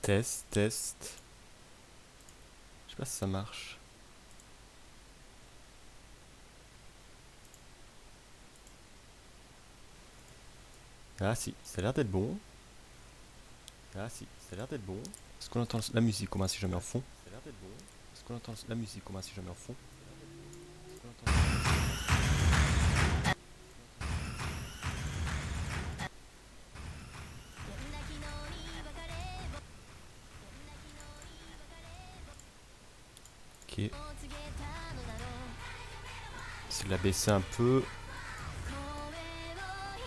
Test, test. Je sais pas si ça marche. Ah si, ça a l'air d'être bon. Ah si, ça a l'air d'être bon. Est-ce qu'on entend la musique au moins si je mets en fond? Ça a l'air d'être bon. Est-ce qu'on entend la musique au moins si je mets en fond? Est-ce qu'on entend... Ok. C'est de la baisser un peu.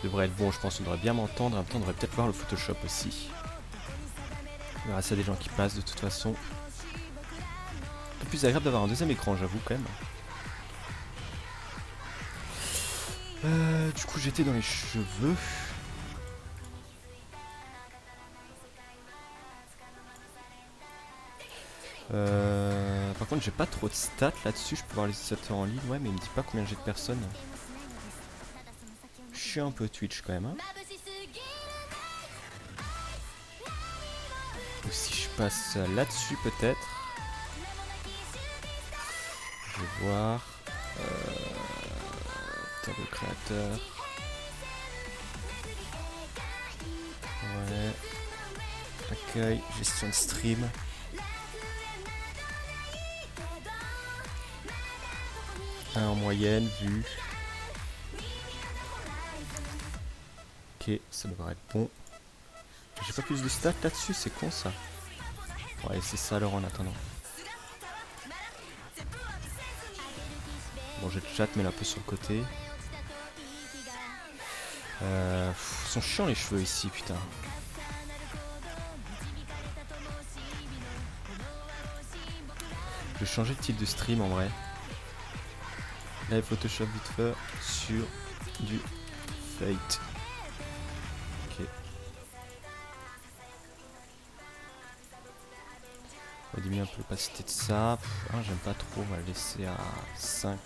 Devrait être bon, je pense. On devrait bien m'entendre. En même temps, on devrait peut-être voir le Photoshop aussi. Il y aura ça des gens qui passent de toute façon. C'est plus agréable d'avoir un deuxième écran, j'avoue quand même. Du coup, j'étais dans les cheveux. Par contre, j'ai pas trop de stats là-dessus. Je peux voir les utilisateurs en ligne. Ouais, mais il me dit pas combien j'ai de personnes. Je suis un peu Twitch quand même. Hein. Ou si je passe là-dessus, peut-être. Je vais voir. Tableau créateur. Ouais. Accueil, gestion de stream. Un en moyenne, vue. Ok, ça devrait être bon. J'ai pas plus de stats là-dessus, c'est con ça. Ouais, c'est ça alors en attendant. Bon, j'ai le chat, mais là un peu sur le côté. Ils sont chiants les cheveux ici, putain. Je vais changer de type de stream en vrai. Live Photoshop vite fait sur du Fate. Ok. On va diminuer un peu l'opacité de ça. J'aime pas trop, on va le laisser à 5.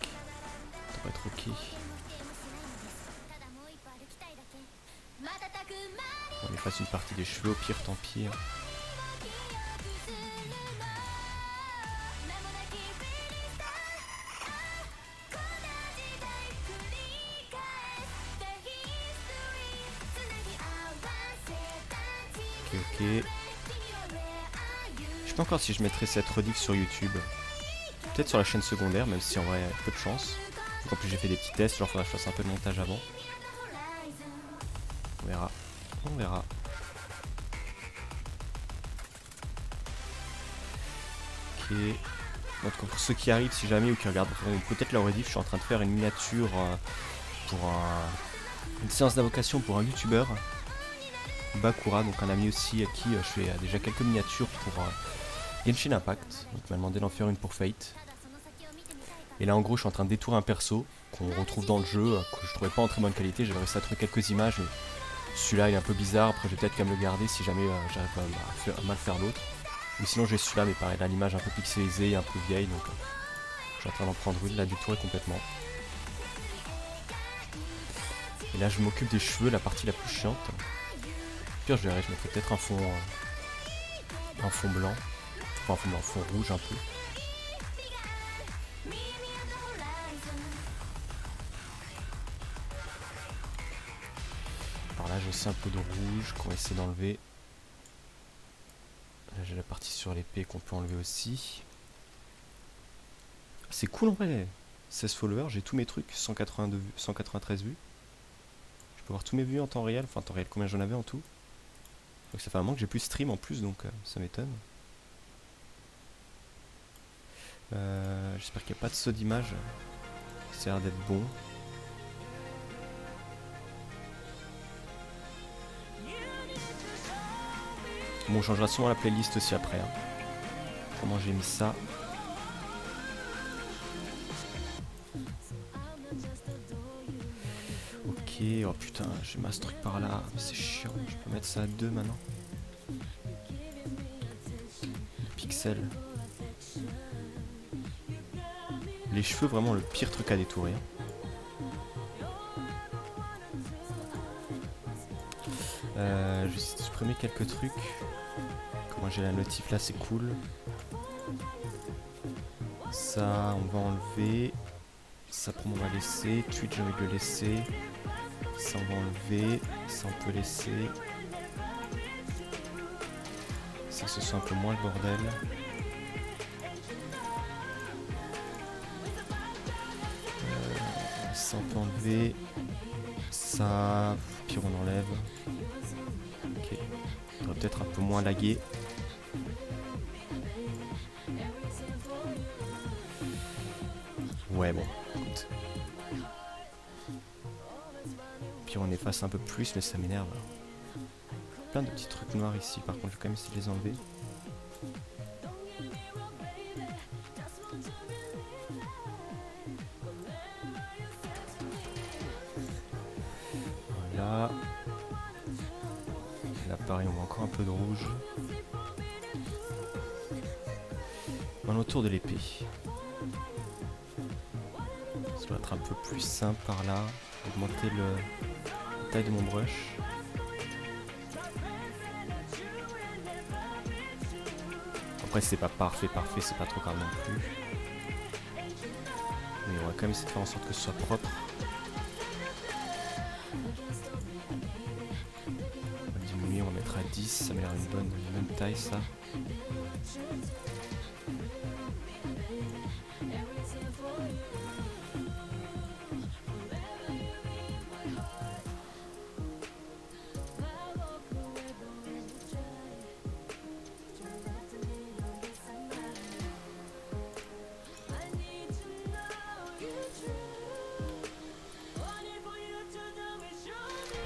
Ça devrait être ok. On efface une partie des cheveux, au pire tant pis. Ok. Je sais pas encore si je mettrai cette rediff sur YouTube. Peut-être sur la chaîne secondaire, même si en vrai, il y a peu de chance. En plus, j'ai fait des petits tests, genre faudra que je fasse un peu de montage avant. On verra. On verra. Ok. Donc pour ceux qui arrivent, si jamais, ou qui regardent peut-être la rediff, je suis en train de faire une miniature pour une séance d'invocation pour un youtubeur. Bakura, donc un ami aussi à qui je fais déjà quelques miniatures pour Genshin Impact. Donc il m'a demandé d'en faire une pour Fate. Et là en gros je suis en train de détourer un perso qu'on retrouve dans le jeu, que je trouvais pas en très bonne qualité. J'avais réussi à trouver quelques images, mais celui-là il est un peu bizarre. Après je vais peut-être quand même le garder si jamais j'arrive à mal faire l'autre. Ou sinon j'ai celui-là, mais pareil, là l'image un peu pixelisée, un peu vieille, donc je suis en train d'en prendre une, la détourer complètement. Et là je m'occupe des cheveux, la partie la plus chiante. Pire je verrai, je mettrai peut-être un fond blanc. Enfin un fond rouge un peu. Par là j'ai aussi un peu de rouge qu'on va essayer d'enlever. Là j'ai la partie sur l'épée qu'on peut enlever aussi. C'est cool en vrai. 16 followers, j'ai tous mes trucs, 182 vues, 193 vues. Je peux voir tous mes vues en temps réel, enfin en temps réel combien j'en avais en tout. Donc ça fait un moment que j'ai plus stream en plus, donc ça m'étonne. J'espère qu'il n'y a pas de saut d'image. Ça a l'air d'être bon. Bon, on changera sûrement la playlist aussi après. Hein. Comment j'ai mis ça. Ok, oh putain, j'ai ma truc par là. C'est chiant, je peux mettre ça à 2 maintenant. Pixels. Les cheveux, vraiment le pire truc à détourer. Je vais supprimer quelques trucs. Moi j'ai la notif là, c'est cool. Ça, on va enlever. Ça, on va laisser. Twitch, j'ai envie de le laisser. Ça, on va enlever. Ça, on peut laisser. Ça, ce soit un peu moins le bordel. Ça, on peut enlever. Ça, puis on enlève. Ok. On va peut-être un peu moins laguer. Ouais, bon, écoute. Puis on efface un peu plus, mais ça m'énerve. Plein de petits trucs noirs ici, par contre, je vais quand même essayer de les enlever. Voilà. Là, pareil, on voit encore un peu de rouge. Maintenant, autour de l'épée. Ça doit être un peu plus simple par là. Augmenter la taille de mon brush. Après, c'est pas parfait, c'est pas trop grave non plus. Mais on va quand même essayer de faire en sorte que ce soit propre. On va diminuer, on va mettre à 10, ça m'a l'air une bonne taille ça.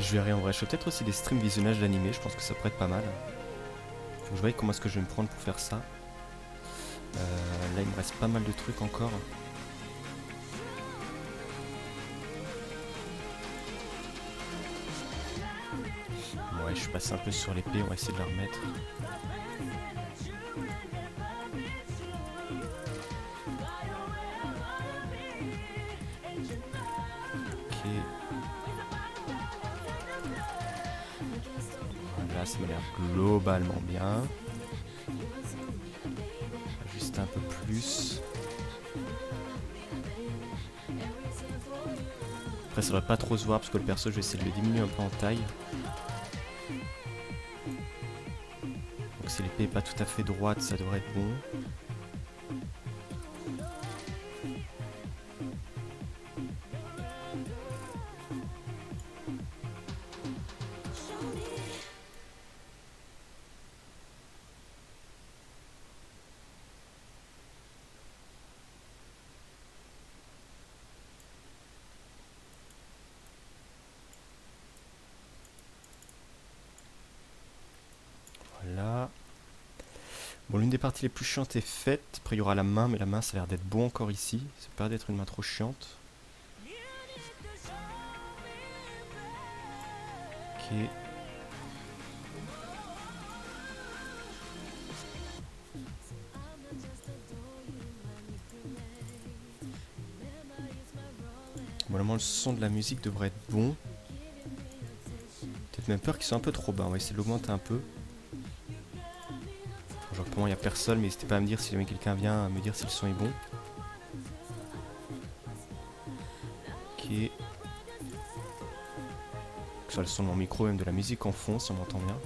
Je verrai en vrai, je fais peut-être aussi des streams visionnage d'animé, je pense que ça pourrait être pas mal. Faut que je voie comment est-ce que je vais me prendre pour faire ça. Là il me reste pas mal de trucs encore. Ouais, je suis passé un peu sur l'épée, on va essayer de la remettre. Ok. Voilà, ça m'a l'air globalement bien. Juste un peu plus. Après ça devrait pas trop se voir parce que le perso je vais essayer de le diminuer un peu en taille. Donc si l'épée est pas tout à fait droite, ça devrait être bon. Voilà. Bon, l'une des parties les plus chiantes est faite. Après, il y aura la main, mais la main, ça a l'air d'être bon encore ici. Ça peut pas d'être une main trop chiante. Ok. Bon, normalement, le son de la musique devrait être bon. Peut-être même peur qu'il soit un peu trop bas. On va essayer de l'augmenter un peu. Genre, pour moi, il n'y a personne, mais n'hésitez pas à me dire si jamais quelqu'un vient à me dire si le son est bon. Ok. Que ce soit le son de mon micro, même de la musique en fond, si on m'entend bien.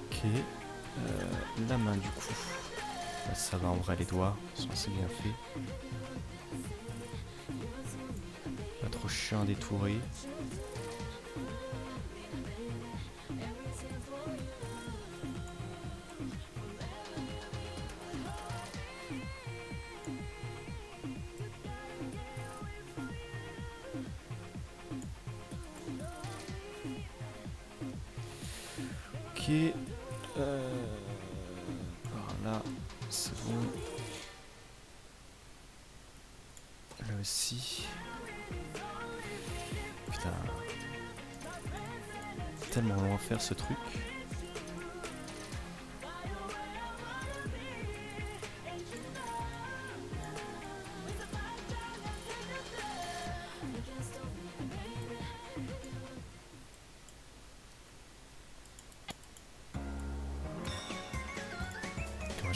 Ok. La main, du coup. Là, ça va en vrai, les doigts sont assez bien faits. Pas trop chiant à détourer. Ok. Par là, c'est bon. Là aussi. Putain. Tellement long à faire ce truc.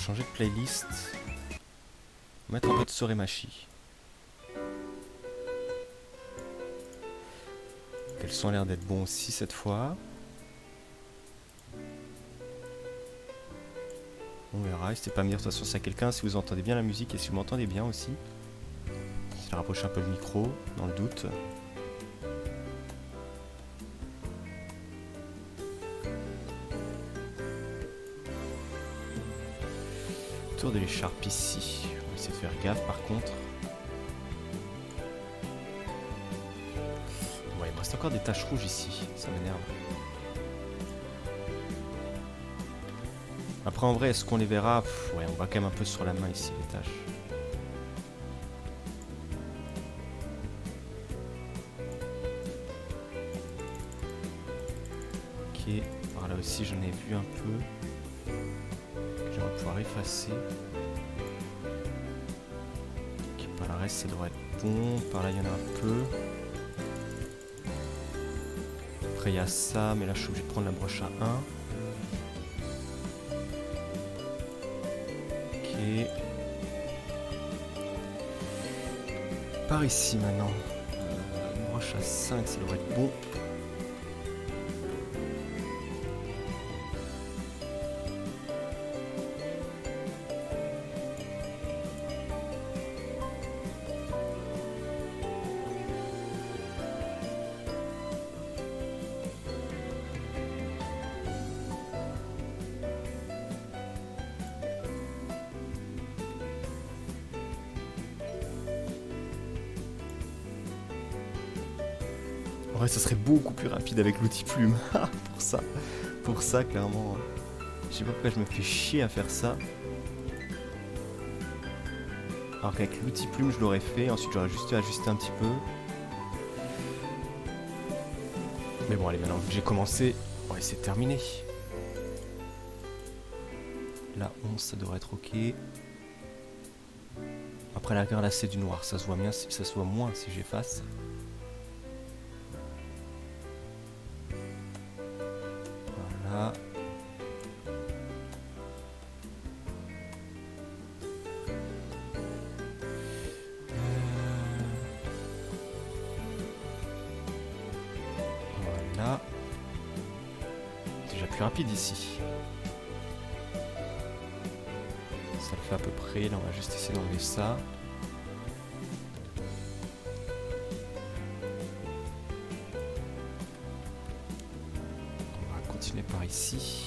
changer de playlist. On va mettre un peu de Soremachi. Le son a l'air d'être bon aussi cette fois. On verra, n'hésitez pas à me dire de toute façon s'il y a quelqu'un, si vous entendez bien la musique et si vous m'entendez bien aussi. Je vais rapprocher un peu le micro, dans le doute. Tour de l'écharpe ici. On va essayer de faire gaffe par contre. Ouais, il me reste encore des taches rouges ici, ça m'énerve. Après en vrai, est-ce qu'on les verra? Ouais, on voit quand même un peu sur la main ici les taches. Ok, par là aussi j'en ai vu un peu. Je vais pouvoir effacer. Ok, par le reste ça devrait être bon. Par là il y en a un peu. Après il y a ça, mais là je suis obligé de prendre la broche à 1. Ok. Par ici maintenant. Une broche à 5, ça devrait être bon. En vrai, ça serait beaucoup plus rapide avec l'outil plume. Pour ça, clairement. Je sais pas pourquoi je me fais chier à faire ça. Alors qu'avec l'outil plume, je l'aurais fait. Ensuite, j'aurais juste ajusté un petit peu. Mais bon, allez, maintenant que j'ai commencé, on va essayer de terminer. Là, 11, ça devrait être ok. Après, la regarde là, c'est du noir. Ça se voit bien, ça se voit moins si j'efface. Voilà. Voilà. Déjà plus rapide ici. Ça le fait à peu près. Là, on va juste essayer d'enlever ça. On va continuer par ici.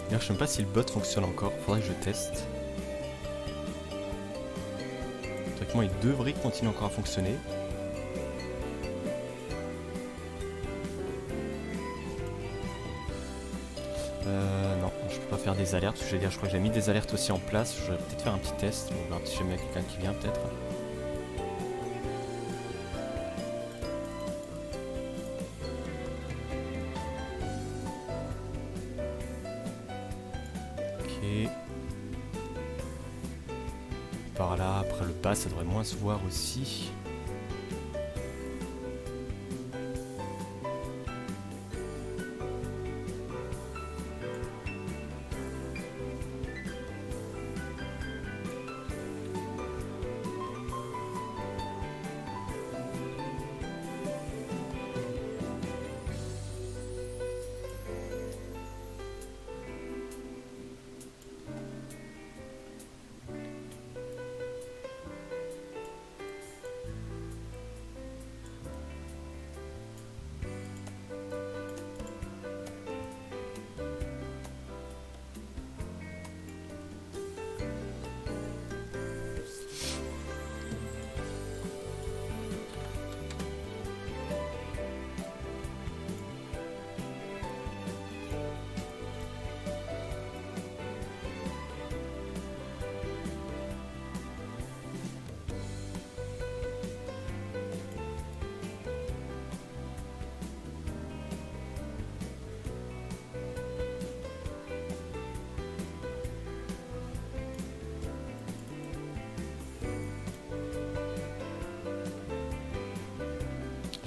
D'ailleurs, je sais même pas si le bot fonctionne encore. Faudrait que je teste. Théoriquement, il devrait continuer encore à fonctionner. Non, je peux pas faire des alertes. Je crois que j'ai mis des alertes aussi en place. Je vais peut-être faire un petit test. On va voir si jamais il y a quelqu'un qui vient, peut-être. Ok. Par là, après le bas, ça devrait moins se voir aussi.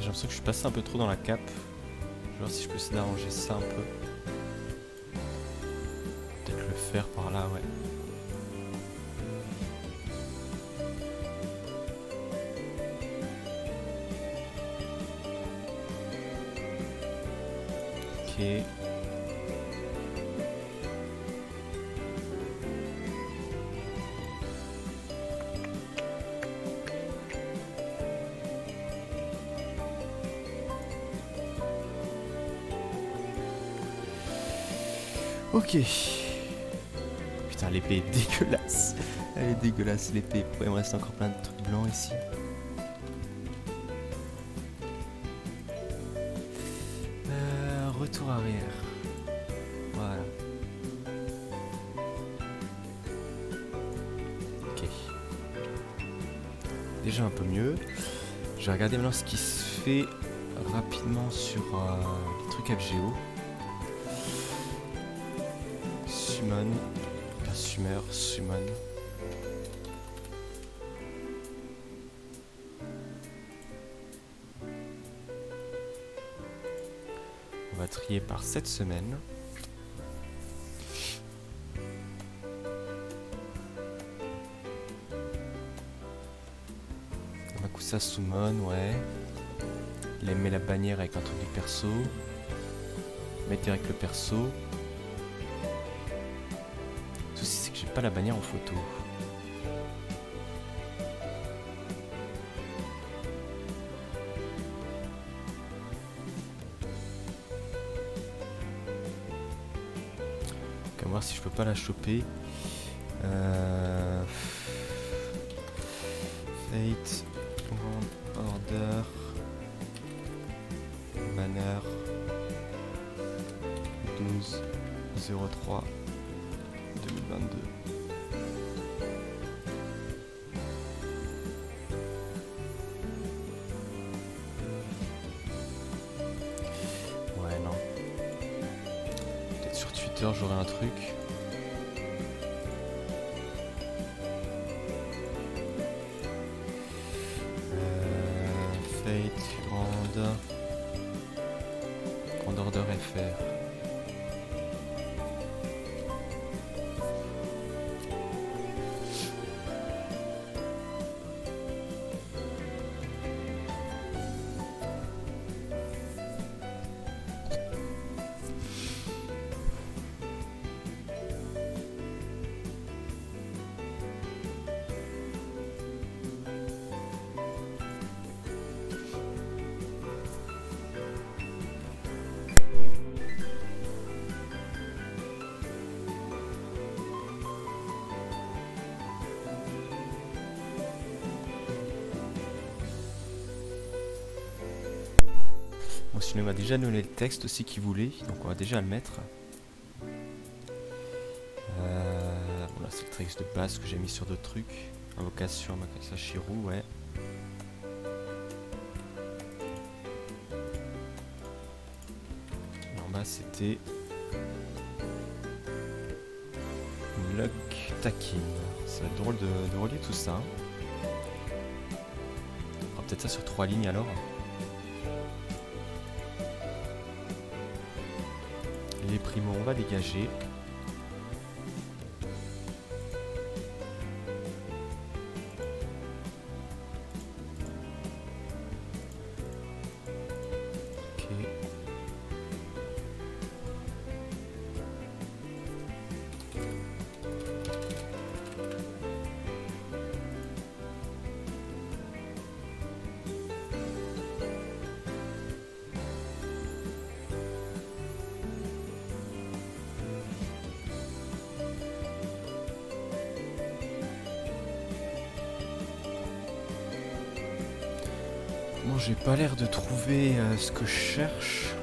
l'impression que je suis passé un peu trop dans la cape. Je vais voir si je peux essayer d'arranger ça un peu. Peut-être le faire par là, ouais. Ok. Ok. Putain, l'épée est dégueulasse. Elle est dégueulasse, l'épée. Pourquoi il me reste encore plein de trucs blancs ici? Retour arrière. Voilà. Ok. Déjà un peu mieux. Je vais regarder maintenant ce qui se fait rapidement sur les trucs FGO. Summon. Pas Summer, Summon. On va trier par cette semaine. Makusa Summon, ouais. Il met la bannière avec un truc du perso. Mettre direct le perso. Le souci c'est que j'ai pas la bannière en photo. On va voir si je peux pas la choper. Fate, Grand Order, Banner 12 03 2022. Ouais, non. Peut-être sur Twitter j'aurai un truc. Grand Order FR. Bon, sinon il m'a déjà donné le texte aussi qu'il voulait, donc on va déjà le mettre. Bon là c'est le texte de base que j'ai mis sur d'autres trucs. Invocation, Makasa Shiru, ouais. Et en bas c'était Luck Takin. Ça va être drôle de relier tout ça. On fera peut-être ça sur 3 lignes alors. Les primos on va dégager. Bon, j'ai pas l'air de trouver ce que je cherche.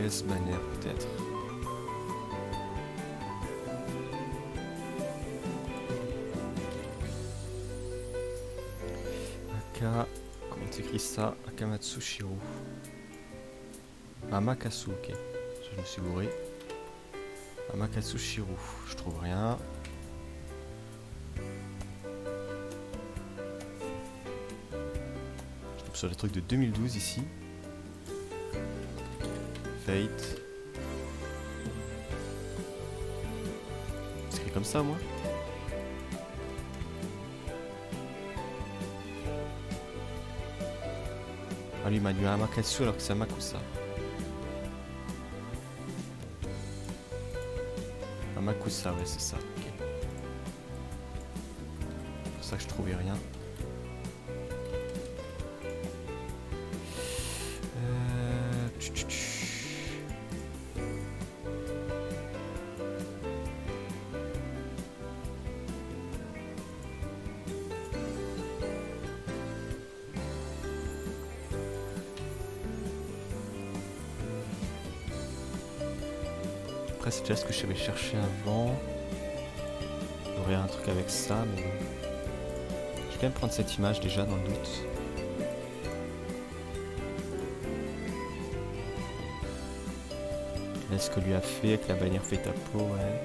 VS banner peut-être. Comment t'écris ça? Akamatsu Shiro. Amakatsu, ok. Je me suis bourré. Amakatsu Shiro. Je trouve rien. Je tombe sur des trucs de 2012 ici. Fate. C'est écrit comme ça, moi? Ah, lui, il m'a dit Amakatsu alors que c'est Amakusa. Amakusa, ouais, c'est ça. Okay. C'est pour ça que je trouvais rien. Après c'est déjà ce que je savais chercher avant. Il y aurait un truc avec ça, mais... Je vais quand même prendre cette image déjà dans le doute. Là, ce que lui a fait avec la bannière fait à peau, ouais.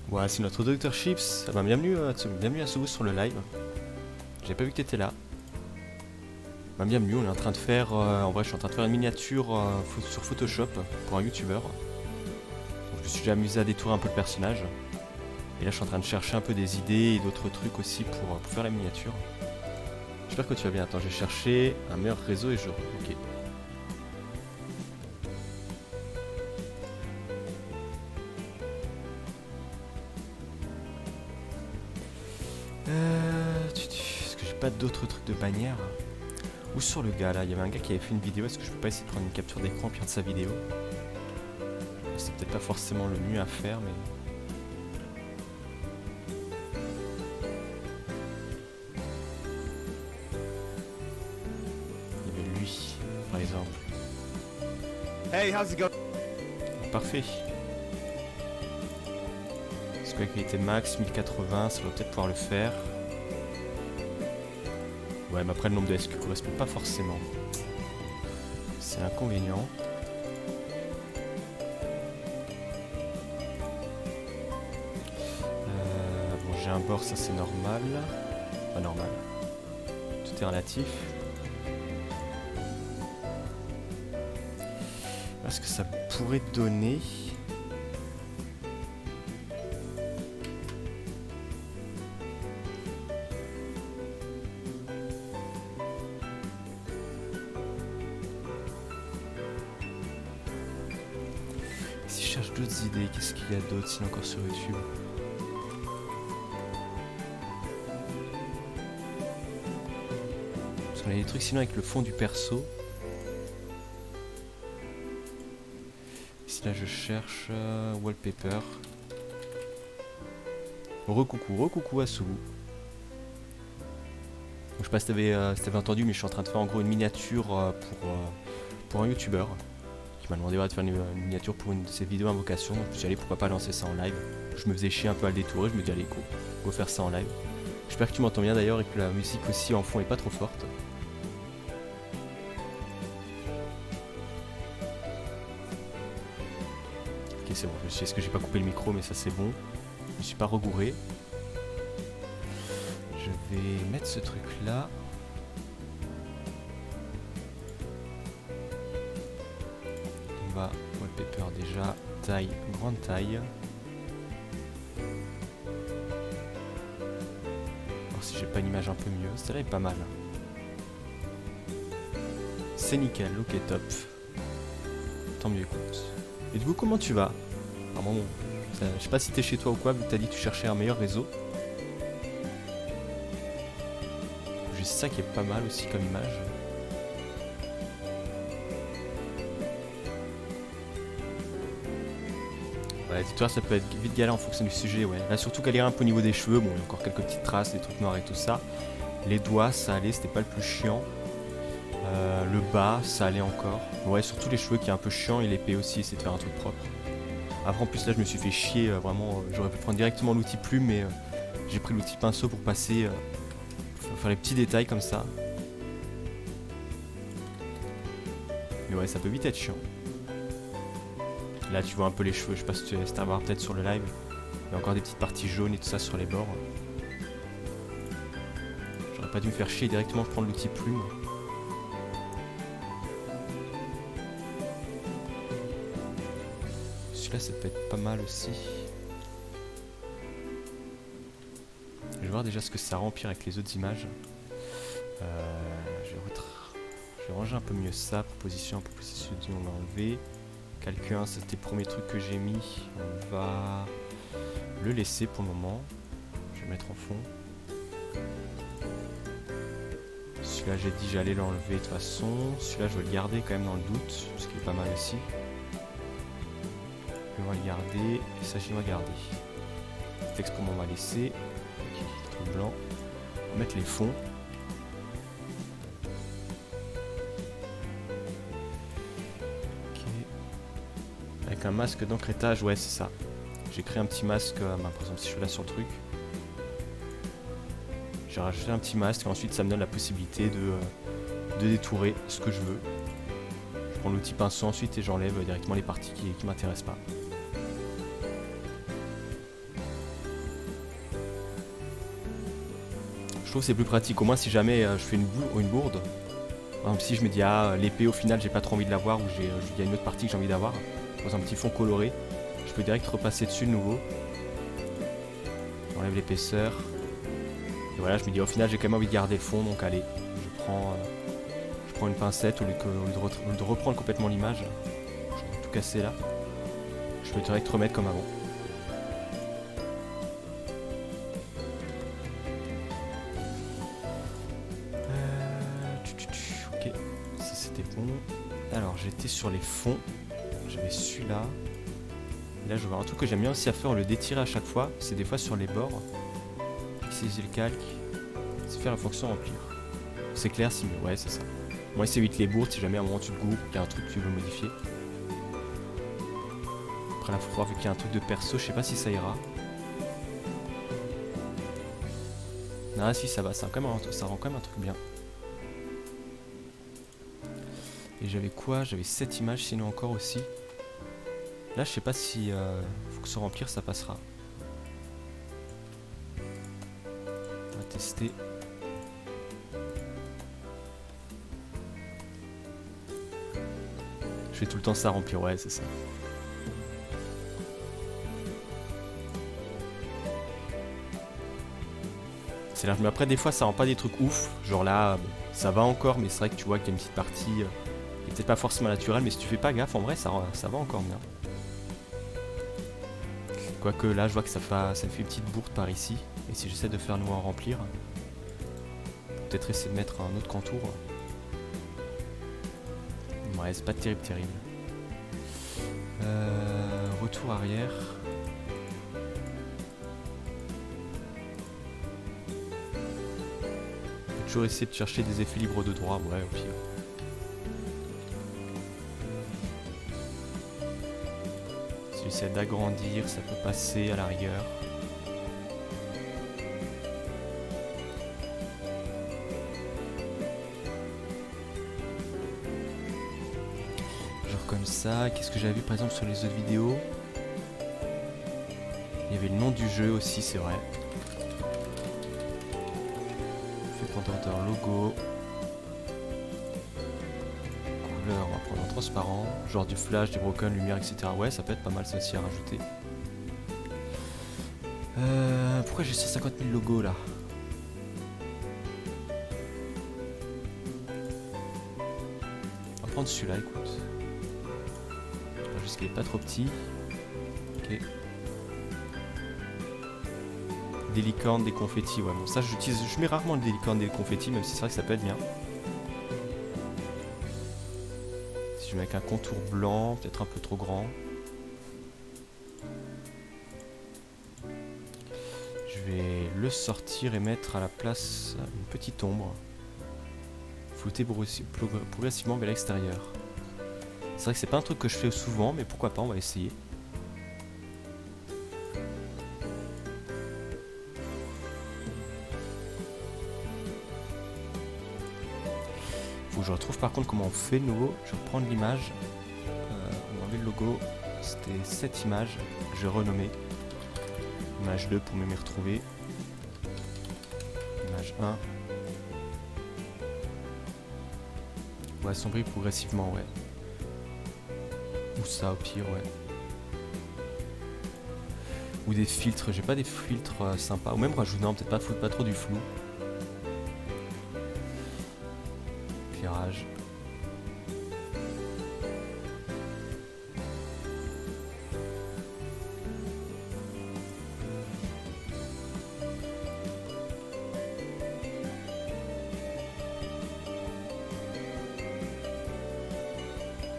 Ouais, c'est notre Dr Chips. Ah bah, bienvenue à Soubou sur le live. J'avais pas vu que t'étais là. Bah, bienvenue, on est en train de faire... en vrai, je suis en train de faire une miniature sur Photoshop pour un youtubeur. Je me suis déjà amusé à détourer un peu le personnage. Et là, je suis en train de chercher un peu des idées et d'autres trucs aussi pour faire la miniature. J'espère que tu vas bien. Attends, j'ai cherché un meilleur réseau et je... Ok. Est-ce que j'ai pas d'autres trucs de bannière? Ou sur le gars là, il y avait un gars qui avait fait une vidéo. Est-ce que je peux pas essayer de prendre une capture d'écran puis de sa vidéo? C'est peut-être pas forcément le mieux à faire, mais... Il y avait lui, par exemple. Hey, how's it going? Parfait. Est-ce que la qualité max 1080, ça doit peut-être pouvoir le faire. Ouais, mais après le nombre de SQ correspond pas forcément. C'est inconvénient. Bon, j'ai un bord, ça c'est normal. Pas normal. Tout est relatif. Est-ce que ça pourrait donner... Si je cherche d'autres idées, qu'est-ce qu'il y a d'autre sinon encore sur YouTube? Parce qu'on a des trucs sinon avec le fond du perso. Ici là je cherche wallpaper. Recoucou à Soubou. Je sais pas si t'avais entendu, mais je suis en train de faire en gros une miniature pour un youtubeur qui m'a demandé de faire une miniature pour une de ses vidéos invocation. Donc je me suis dit allez, pourquoi pas lancer ça en live. Je me faisais chier un peu à le détourer, je me dis allez go faire ça en live. J'espère que tu m'entends bien d'ailleurs et que la musique aussi en fond est pas trop forte. Ok, c'est bon, je sais que j'ai pas coupé le micro, mais ça c'est bon. Je me suis pas regouré. Je je vais mettre ce truc là. On va wallpaper déjà, taille, grande taille. Voir si j'ai pas une image un peu mieux, celle-là est pas mal. C'est nickel, ok top. Tant mieux écoute. Et du coup comment tu vas? Ah bon, je sais pas si t'es chez toi ou quoi, vu que t'as dit que tu cherchais un meilleur réseau. J'ai ça qui est pas mal aussi comme image. Ouais, dis-toi, ça peut être vite galère en fonction du sujet, ouais. Là, surtout galère un peu au niveau des cheveux. Bon, il y a encore quelques petites traces, des trucs noirs et tout ça. Les doigts, ça allait, c'était pas le plus chiant. Le bas, ça allait encore. Ouais, surtout les cheveux qui est un peu chiant et l'épée aussi, essayer de faire un truc propre. Après, en plus, là, je me suis fait chier, vraiment. J'aurais pu prendre directement l'outil plume, mais j'ai pris l'outil pinceau pour passer, pour faire les petits détails comme ça. Mais ouais, ça peut vite être chiant. Là, tu vois un peu les cheveux, je sais pas si tu vas voir peut-être sur le live. Il y a encore des petites parties jaunes et tout ça sur les bords. J'aurais pas dû me faire chier directement prendre l'outil plume. Celui-là, ça peut être pas mal aussi. Je vais voir déjà ce que ça remplit avec les autres images. Je vais ranger un peu mieux ça. Proposition, on va enlever. Calque 1, c'était le premier truc que j'ai mis. On va le laisser pour le moment. Je vais mettre en fond. Celui-là, j'ai dit j'allais l'enlever de toute façon. Celui-là, je vais le garder quand même dans le doute, parce qu'il est pas mal aussi. On va le garder. Et ça, je vais le garder. Texte pour moi, on va laisser. Ok, truc blanc. On va mettre les fonds. Avec un masque d'encrêtage, ouais c'est ça. J'ai créé un petit masque, par exemple si je suis là sur le truc. J'ai rajouté un petit masque et ensuite ça me donne la possibilité de détourer ce que je veux. Je prends l'outil pinceau ensuite et j'enlève directement les parties qui m'intéressent pas. Je trouve que c'est plus pratique, au moins si jamais je fais une bourde. Par exemple si je me dis ah l'épée au final j'ai pas trop envie de l'avoir ou il y a une autre partie que j'ai envie d'avoir. Dans un petit fond coloré, je peux direct repasser dessus de nouveau. J'enlève l'épaisseur. Et voilà, je me dis au final j'ai quand même envie de garder le fond, donc allez, je prends une pincette au lieu de reprendre complètement l'image. Je vais tout casser là. Je peux direct remettre comme avant. Ok, ça c'était bon. Alors j'étais sur les fonds. J'avais celui-là. Là, je vois un truc que j'aime bien aussi à faire, le détirer à chaque fois. C'est des fois sur les bords. Saisir le calque. C'est faire la fonction remplir. C'est clair, si mieux. Ouais, c'est ça. Moi, c'est évite les bourdes si jamais à un moment tu te goûtes, qu'il y a un truc que tu veux modifier. Après, là, il faut voir vu qu'il y a un truc de perso. Je sais pas si ça ira. Ah, si, ça va. Ça rend quand même un truc bien. Et j'avais quoi? J'avais 7 images, sinon encore aussi. Là, je sais pas si faut que se remplir, ça passera. On va tester. Je fais tout le temps ça remplir, ouais, c'est ça. C'est là, mais après, des fois, ça rend pas des trucs ouf. Genre là, ça va encore, mais c'est vrai que tu vois qu'il y a une petite partie qui est peut-être pas forcément naturelle, mais si tu fais pas gaffe, en vrai, ça va encore bien. Quoique là, je vois que ça me fait une petite bourde par ici. Et si j'essaie de faire nouveau en remplir, peut-être essayer de mettre un autre contour. Ouais, c'est pas terrible. Retour arrière. On peut toujours essayer de chercher des effets libres de droit, ouais, au pire. Si j'essaie d'agrandir, ça peut passer à la rigueur. Genre comme ça. Qu'est-ce que j'avais vu par exemple sur les autres vidéos? Il y avait le nom du jeu aussi, c'est vrai. Indépendant logo. Couleur, on va prendre en transparent. Genre du flash, des broken, lumière, etc. Ouais, ça peut être pas mal ça aussi à rajouter. Pourquoi j'ai 150 000 logos là? On va prendre celui-là, écoute. Juste qu'il est pas trop petit. Ok. Des licornes, des confettis, ouais bon ça je mets rarement des licornes, des confettis, même si c'est vrai que ça peut être bien. Si je mets avec un contour blanc, peut-être un peu trop grand. Je vais le sortir et mettre à la place une petite ombre. Flotter progressivement vers l'extérieur. C'est vrai que c'est pas un truc que je fais souvent, mais pourquoi pas, on va essayer. Faut que je retrouve par contre comment on fait le nouveau. Je vais reprendre l'image. On va enlever le logo. C'était cette image. Je vais renommer. Image 2 pour me retrouver. Image 1. Ouais, assombrir progressivement, ouais. Ou ça au pire, ouais. Ou des filtres. J'ai pas des filtres sympas. Ou même rajouter, non, peut-être pas trop du flou. Éclairage.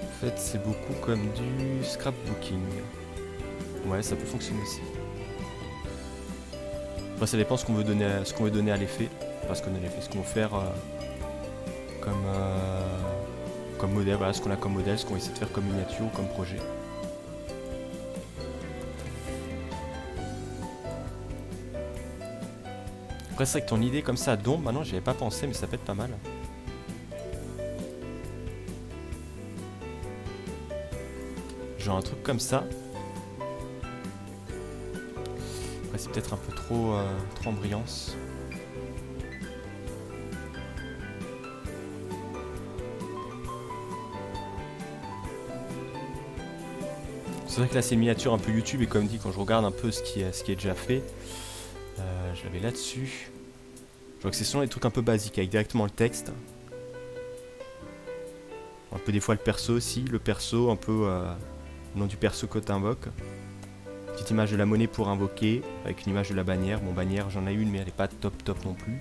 En fait, c'est beaucoup comme du scrapbooking. Ouais, ça peut fonctionner aussi. Après, ça dépend ce qu'on veut donner à l'effet. Pas ce qu'on veut faire comme modèle. Voilà, ce qu'on a comme modèle, ce qu'on essaie de faire comme miniature ou comme projet. Après, c'est vrai que ton idée comme ça d'ombre, maintenant j'y avais pas pensé, mais ça peut être pas mal. Genre un truc comme ça. Après c'est peut-être un peu trop en brillance. C'est vrai que là c'est une miniature un peu YouTube et comme dit quand je regarde un peu ce qui est déjà fait, je l'avais là-dessus. Je vois que c'est souvent des trucs un peu basiques avec directement le texte. Un peu des fois le perso aussi, le perso un peu le nom du perso que t'invoques. Petite image de la monnaie pour invoquer, avec une image de la bannière. Bon, bannière j'en ai une mais elle est pas top non plus.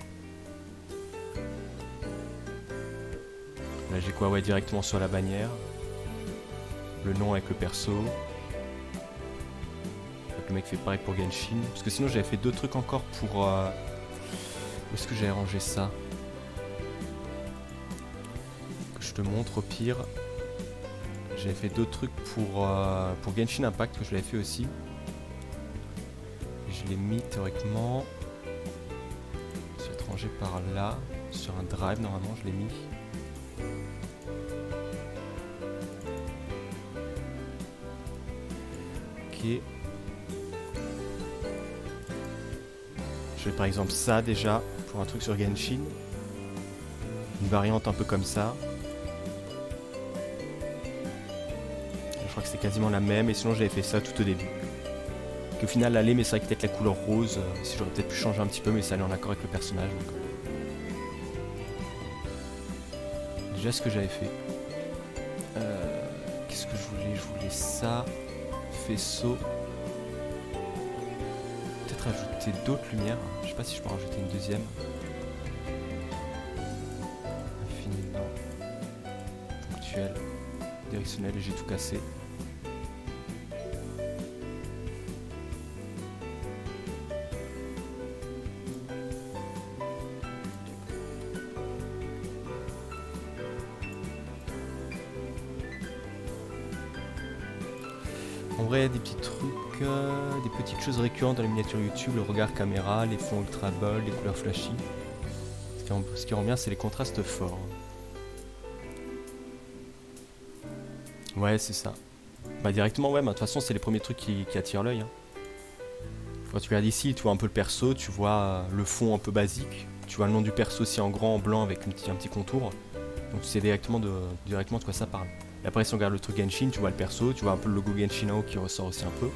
Là j'ai quoi? Ouais, directement sur la bannière. Le nom avec le perso. Donc, le mec fait pareil pour Genshin. Parce que sinon j'avais fait d'autres trucs encore pour... Où est-ce que j'avais rangé ça? Que je te montre au pire. J'avais fait d'autres trucs pour Genshin Impact que je l'avais fait aussi. Je l'ai mis théoriquement. Ça va être rangé par là. Sur un drive normalement je l'ai mis. Ok. Je fais par exemple ça déjà pour un truc sur Genshin. Une variante un peu comme ça. Je crois que c'est quasiment la même et sinon j'avais fait ça tout au début. Au final allait mais c'est vrai que peut-être la couleur rose, si j'aurais peut-être pu changer un petit peu mais ça allait en accord avec le personnage. Donc. Déjà ce que j'avais fait. Qu'est-ce que je voulais ça. Faisceau. Peut-être ajouter d'autres lumières. Je sais pas si je peux en rajouter une deuxième. Infiniment. Ponctuel. Directionnel et j'ai tout cassé. En vrai, des petits trucs, des petites choses récurrentes dans les miniatures YouTube, le regard caméra, les fonds ultra bold, les couleurs flashy. Ce qui rend bien, c'est les contrastes forts. Ouais, c'est ça. Bah directement, ouais, de toute façon, c'est les premiers trucs qui attirent l'œil. Hein. Quand tu regardes ici, tu vois un peu le perso, tu vois le fond un peu basique. tu vois le nom du perso aussi en grand, en blanc avec un petit contour. Donc tu sais directement de quoi ça parle. Et après si on regarde le truc Genshin, tu vois le perso, tu vois un peu le logo Genshin en haut qui ressort aussi un peu.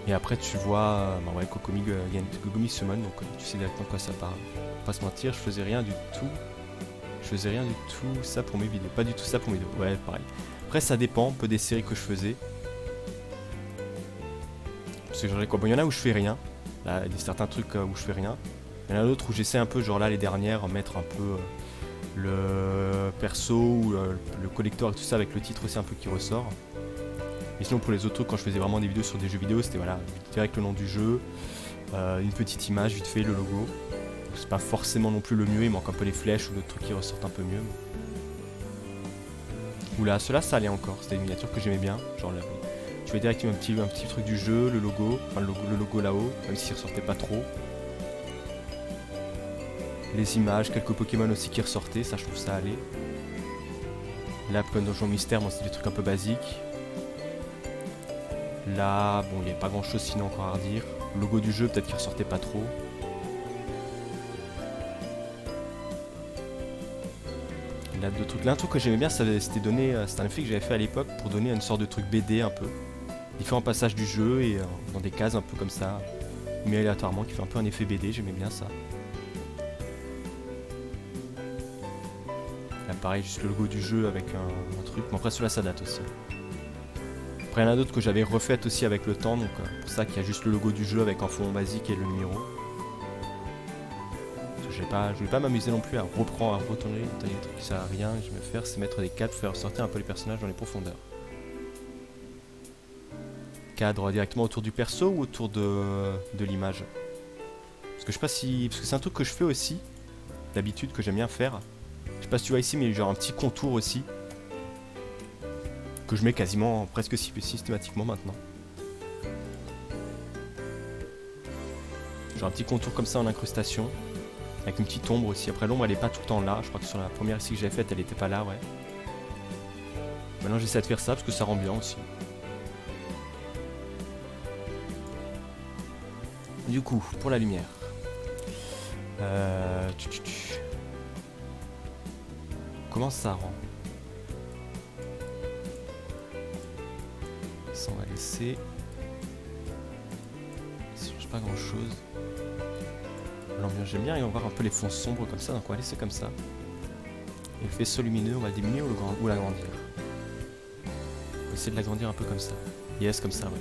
Et après tu vois Kokomi Summon, donc tu sais directement de quoi ça parle. Pas se mentir, je faisais rien du tout ça pour mes vidéos. Pas du tout ça pour mes vidéos, ouais pareil. Après ça dépend un peu des séries que je faisais. Parce que genre quoi, bon il y en a où je fais rien. Là il y a certains trucs où je fais rien. Il y en a d'autres où j'essaie un peu, genre là les dernières, mettre un peu le perso ou le collector et tout ça avec le titre aussi un peu qui ressort. Et sinon pour les autres trucs, quand je faisais vraiment des vidéos sur des jeux vidéo, c'était voilà, direct le nom du jeu, une petite image, vite fait le logo. C'est pas forcément non plus le mieux, il manque un peu les flèches ou d'autres trucs qui ressortent un peu mieux. Oula, ceux-là ça allait encore, c'était une miniature que j'aimais bien. Genre là, tu vois direct un petit truc du jeu, le logo, enfin le logo là-haut, même s'il ressortait pas trop. Les images, quelques Pokémon aussi qui ressortaient, ça je trouve ça allait. Là, pour un donjon mystère, bon, c'est des trucs un peu basiques. Là, bon, il n'y avait pas grand chose sinon encore à redire. Le logo du jeu, peut-être qu'il ressortait pas trop. Là, deux trucs. Là, un truc que j'aimais bien, c'était un effet que j'avais fait à l'époque pour donner une sorte de truc BD un peu. Différents passages du jeu et dans des cases un peu comme ça, mais aléatoirement, qui fait un peu un effet BD, j'aimais bien ça. Là, pareil, juste le logo du jeu avec un truc. Mais après, celui-là, ça date aussi. Après, il y en a d'autres que j'avais refaites aussi avec le temps, donc pour ça qu'il y a juste le logo du jeu avec un fond basique et le numéro. Je voulais pas m'amuser non plus à retourner des trucs qui servent à rien. Je vais faire, c'est mettre des cadres pour faire sortir un peu les personnages dans les profondeurs. Cadre directement autour du perso ou autour de l'image? Parce que je sais pas si... Parce que c'est un truc que je fais aussi, d'habitude, que j'aime bien faire. Je sais pas si tu vois ici, mais il y a genre un petit contour aussi. Que je mets quasiment, presque systématiquement maintenant. Genre un petit contour comme ça en incrustation. Avec une petite ombre aussi. Après l'ombre elle est pas tout le temps là. Je crois que sur la première ici que j'avais faite elle était pas là, ouais. Maintenant j'essaie de faire ça parce que ça rend bien aussi. Du coup, pour la lumière. Comment ça rend? Ça on va laisser. Ça change pas grand chose. L'ambiance j'aime bien et on va voir un peu les fonds sombres comme ça, donc on va laisser comme ça. Et le faisceau lumineux on va le diminuer ou l'agrandir. On va essayer de l'agrandir un peu comme ça. Yes, comme ça, ouais.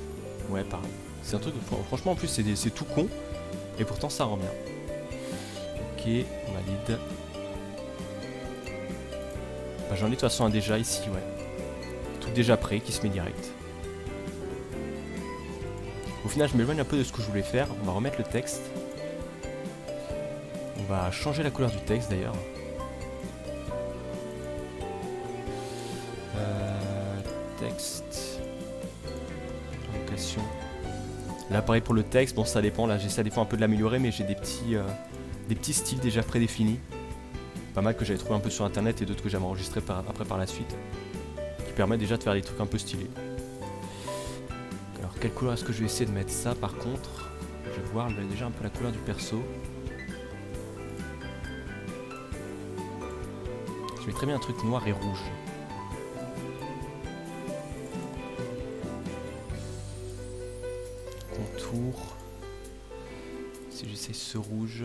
Ouais, pareil. C'est un truc, franchement en plus c'est tout con, et pourtant ça rend bien. Ok, on valide. Bah, j'en ai de toute façon un déjà ici, ouais. Tout déjà prêt qui se met direct. Au final je m'éloigne un peu de ce que je voulais faire, on va remettre le texte. On va changer la couleur du texte d'ailleurs. Texte. Location. Là pareil pour le texte, bon ça dépend, là j'essaie des fois un peu de l'améliorer mais j'ai des petits styles déjà prédéfinis. Pas mal que j'avais trouvé un peu sur internet et d'autres que j'avais enregistré après par la suite. Qui permettent déjà de faire des trucs un peu stylés. Alors quelle couleur est-ce que je vais essayer de mettre ça par contre? Je vais voir déjà un peu la couleur du perso. Je mets très bien un truc noir et rouge. Contour. Si j'essaye ce rouge.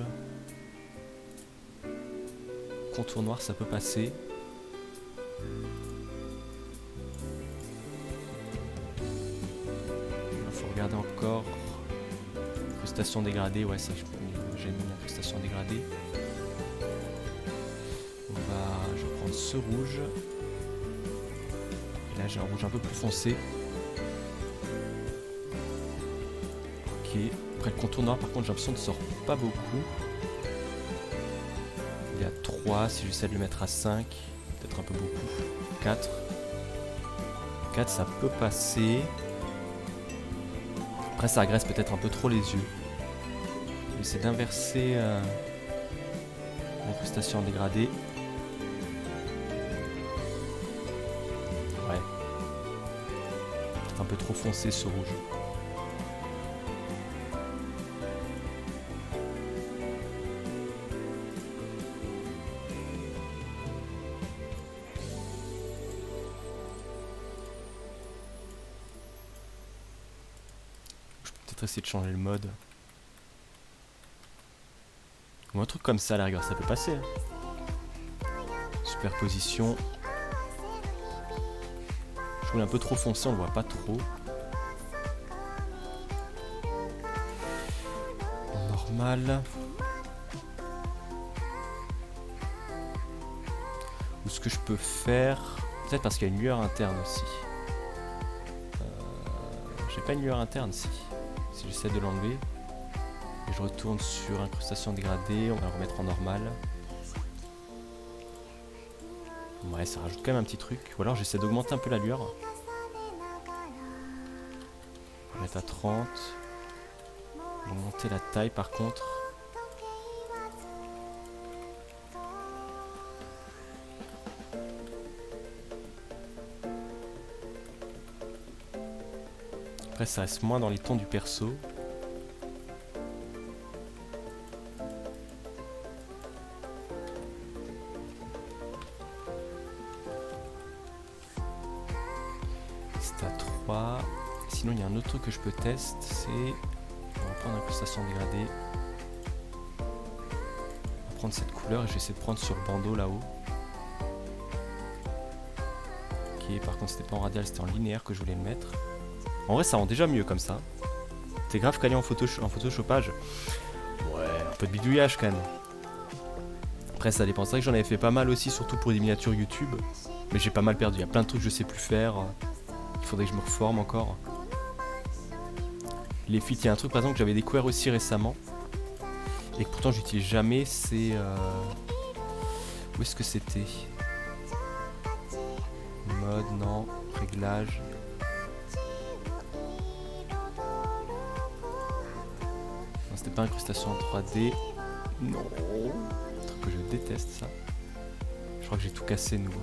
Contour noir, ça peut passer. Il faut regarder encore. Incrustation dégradée, ouais, ça j'ai mis l'incrustation dégradée. Je vais prendre ce rouge. Et là j'ai un rouge un peu plus foncé. Ok. Après le contour noir par contre j'ai l'impression de sort pas beaucoup. Il y a 3, si j'essaie de le mettre à 5, peut-être un peu beaucoup. 4. 4 ça peut passer. Après ça agresse peut-être un peu trop les yeux. J'essaie d'inverser l'incrustation dégradée. Ouais. Peut-être un peu trop foncé ce rouge. peut-être essayer de changer le mode. Ou un truc comme ça à la rigueur, ça peut passer. Hein. Superposition. Je trouve un peu trop foncé, on le voit pas trop. Normal. Ou ce que je peux faire... Peut-être parce qu'il y a une lueur interne aussi. J'ai pas une lueur interne si j'essaie de l'enlever. Et je retourne sur incrustation dégradée, on va le remettre en normal. Ouais, ça rajoute quand même un petit truc. Ou alors j'essaie d'augmenter un peu la lueur. On va mettre à 30. Augmenter la taille par contre. Après ça reste moins dans les tons du perso. C'est à 3. Sinon il y a un autre truc que je peux tester, c'est... On va prendre incrustation dégradée. On va prendre cette couleur et je vais essayer de prendre sur le bandeau là-haut. Ok, par contre c'était pas en radial, c'était en linéaire que je voulais le mettre. En vrai ça rend déjà mieux comme ça. C'est grave calé en photoshopage. Ouais, un peu de bidouillage quand même. Après ça dépend, c'est vrai que j'en avais fait pas mal aussi, surtout pour des miniatures YouTube. Mais j'ai pas mal perdu, il y a plein de trucs que je sais plus faire. Il faudrait que je me reforme encore. Les filtres, il y a un truc par exemple que j'avais découvert aussi récemment. Et que pourtant j'utilise jamais, c'est... Où est-ce que c'était? Mode, non. Réglage. Non, c'était pas incrustation en 3D. Non. Un truc que je déteste ça. Je crois que j'ai tout cassé de nouveau.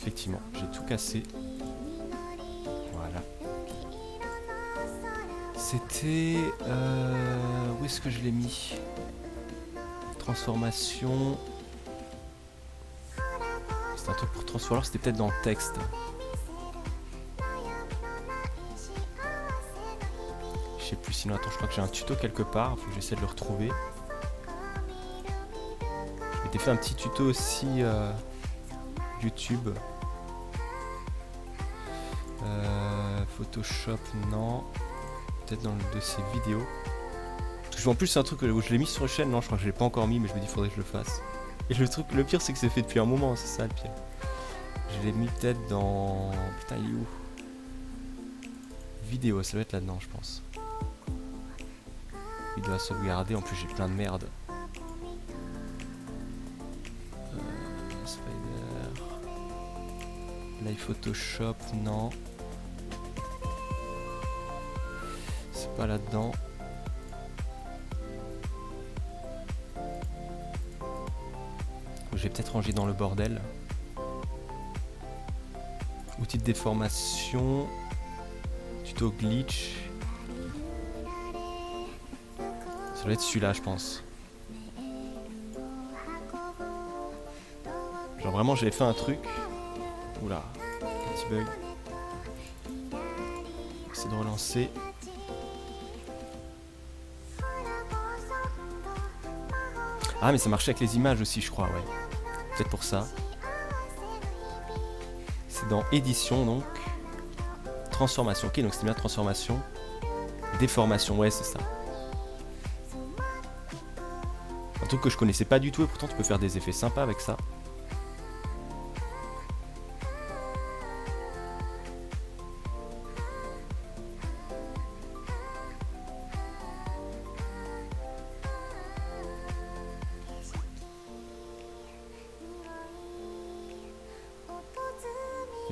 Effectivement, j'ai tout cassé. Voilà. C'était... où est-ce que je l'ai mis? Transformation... C'est un truc pour transformer, c'était peut-être dans le texte. Je sais plus, sinon attends, je crois que j'ai un tuto quelque part, faut que j'essaie de le retrouver. Je m'étais fait un petit tuto aussi YouTube. Photoshop, non. Peut-être dans le dossier vidéo. Parce que en plus c'est un truc où je l'ai mis sur la chaîne, non je crois que je l'ai pas encore mis mais je me dis faudrait que je le fasse. Et le pire c'est que c'est fait depuis un moment, c'est ça le pire. Je l'ai mis peut-être dans... Putain il est où? Vidéo, ça doit être là-dedans je pense. Il doit sauvegarder, en plus j'ai plein de merde. Spider... Live Photoshop, non. C'est pas là-dedans. Je vais peut-être ranger dans le bordel. Outils de déformation. Tuto glitch. Ça doit être celui-là, je pense. Genre vraiment, j'avais fait un truc. Oula, petit bug. J'essaie de relancer. Ah, mais ça marchait avec les images aussi, je crois, ouais. Peut-être pour ça. C'est dans édition, donc. Transformation. Ok, donc c'était bien transformation. Déformation, ouais, c'est ça. Un truc que je connaissais pas du tout et pourtant tu peux faire des effets sympas avec ça.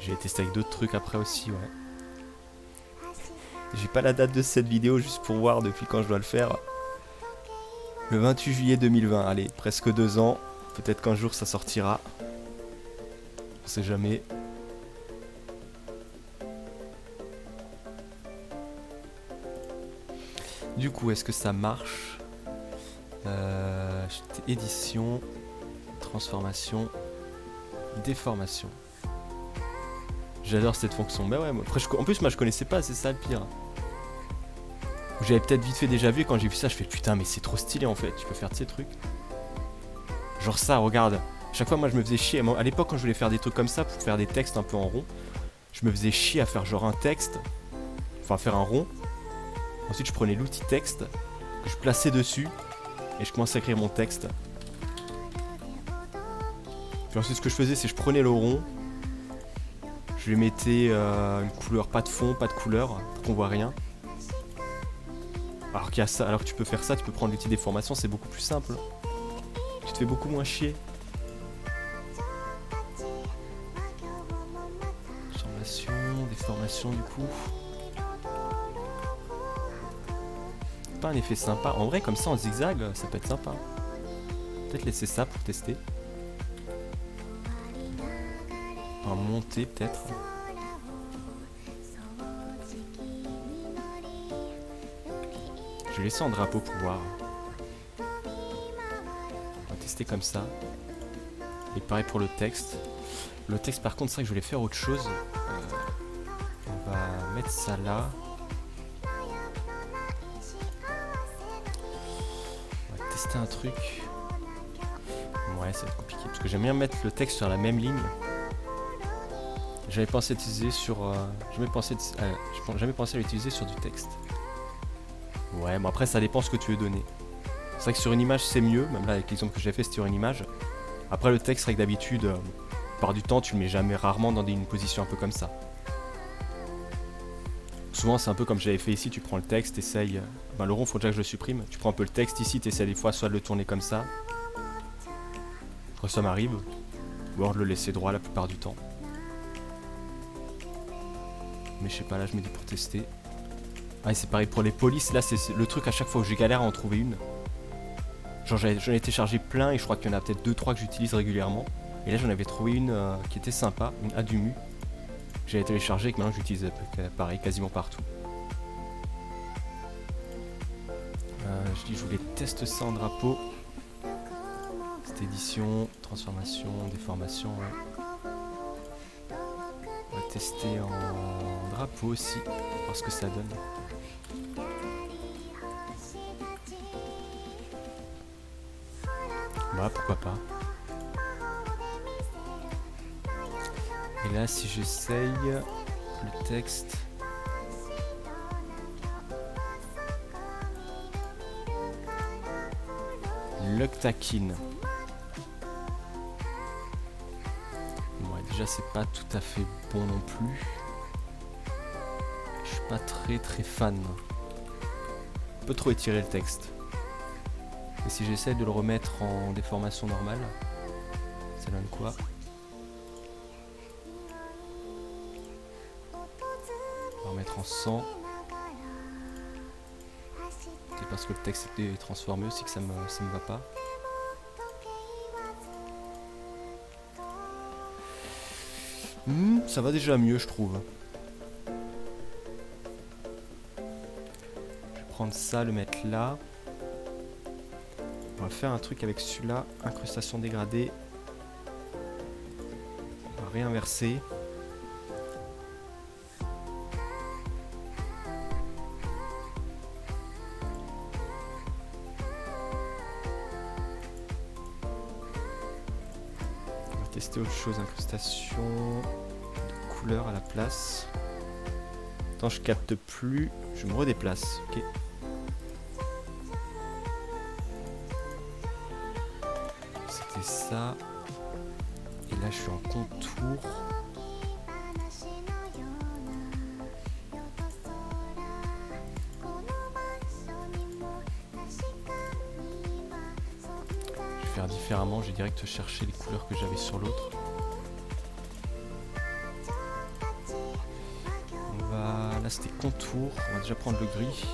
J'ai testé avec d'autres trucs après aussi, ouais. J'ai pas la date de cette vidéo juste pour voir depuis quand je dois le faire. Le 28 juillet 2020, allez, presque 2 ans. Peut-être qu'un jour ça sortira. On sait jamais. Du coup, est-ce que ça marche? J'adore cette fonction. Bah ouais, moi, après, en plus, moi je connaissais pas, c'est ça le pire. J'avais peut-être vite fait déjà vu, et quand j'ai vu ça, je fais putain, mais c'est trop stylé en fait, tu peux faire de ces trucs. Genre ça, regarde. Chaque fois, moi je me faisais chier. Moi, à l'époque, quand je voulais faire des trucs comme ça, pour faire des textes un peu en rond, je me faisais chier à faire genre un texte, enfin faire un rond. Ensuite, je prenais l'outil texte, que je plaçais dessus, et je commençais à écrire mon texte. Puis ensuite, ce que je faisais, c'est que je prenais le rond, je lui mettais une couleur, pas de fond, pas de couleur, pour qu'on voit rien. Alors qu'il y a ça, alors que tu peux faire ça, tu peux prendre l'outil déformation, c'est beaucoup plus simple. Tu te fais beaucoup moins chier. Transformation, déformation du coup. Pas un effet sympa. En vrai, comme ça en zigzag, ça peut être sympa. Peut-être laisser ça pour tester. Un monter peut-être. Je vais laisser en drapeau pour voir. On va tester comme ça. Et pareil pour le texte. Le texte par contre c'est vrai que je voulais faire autre chose. On va mettre ça là. On va tester un truc. Ouais, ça va être compliqué parce que j'aime bien mettre le texte sur la même ligne. J'avais pensé à l'utiliser sur. Jamais pensé à l'utiliser sur du texte. Ouais, bon après ça dépend ce que tu veux donner. C'est vrai que sur une image c'est mieux, même là avec l'exemple que j'ai fait c'était sur une image. Après le texte, c'est vrai que d'habitude, par du temps tu le mets jamais, rarement dans une position un peu comme ça. Souvent c'est un peu comme j'avais fait ici, tu prends le texte, t'essayes. Ben le rond faut déjà que je le supprime. Tu prends un peu le texte ici, t'essayes des fois soit de le tourner comme ça. Quand ça m'arrive. Ou alors de le laisser droit la plupart du temps. Mais je sais pas, là je me dis pour tester. Ah et c'est pareil pour les polices, là c'est le truc à chaque fois où j'ai galère à en trouver une. Genre j'en ai téléchargé plein et je crois qu'il y en a peut-être 2-3 que j'utilise régulièrement. Et là j'en avais trouvé une qui était sympa, une Adumu. Que j'avais téléchargée et que maintenant j'utilise pareil quasiment partout. Je dis je voulais tester ça en drapeau. Cette édition, transformation, déformation. Ouais. On va tester en drapeau aussi, voir ce que ça donne. Bah pourquoi pas. Et là si j'essaye le texte. L'octaquine. Ouais déjà c'est pas tout à fait bon non plus. Je suis pas très fan. Un peu trop étirer le texte. Et si j'essaie de le remettre en déformation normale, ça donne quoi? On va remettre en 100. C'est parce que le texte est transformé aussi que ça me va pas. Ça va déjà mieux je trouve. Je vais prendre ça, le mettre là. On va faire un truc avec celui-là, incrustation dégradée. On va réinverser. On va tester autre chose, incrustation de couleur à la place. Attends, je capte plus, je me redéplace, ok. Ça et là je suis en contour. Je vais faire différemment, je vais direct chercher les couleurs que j'avais sur l'autre. On va là c'était contour, on va déjà prendre le gris.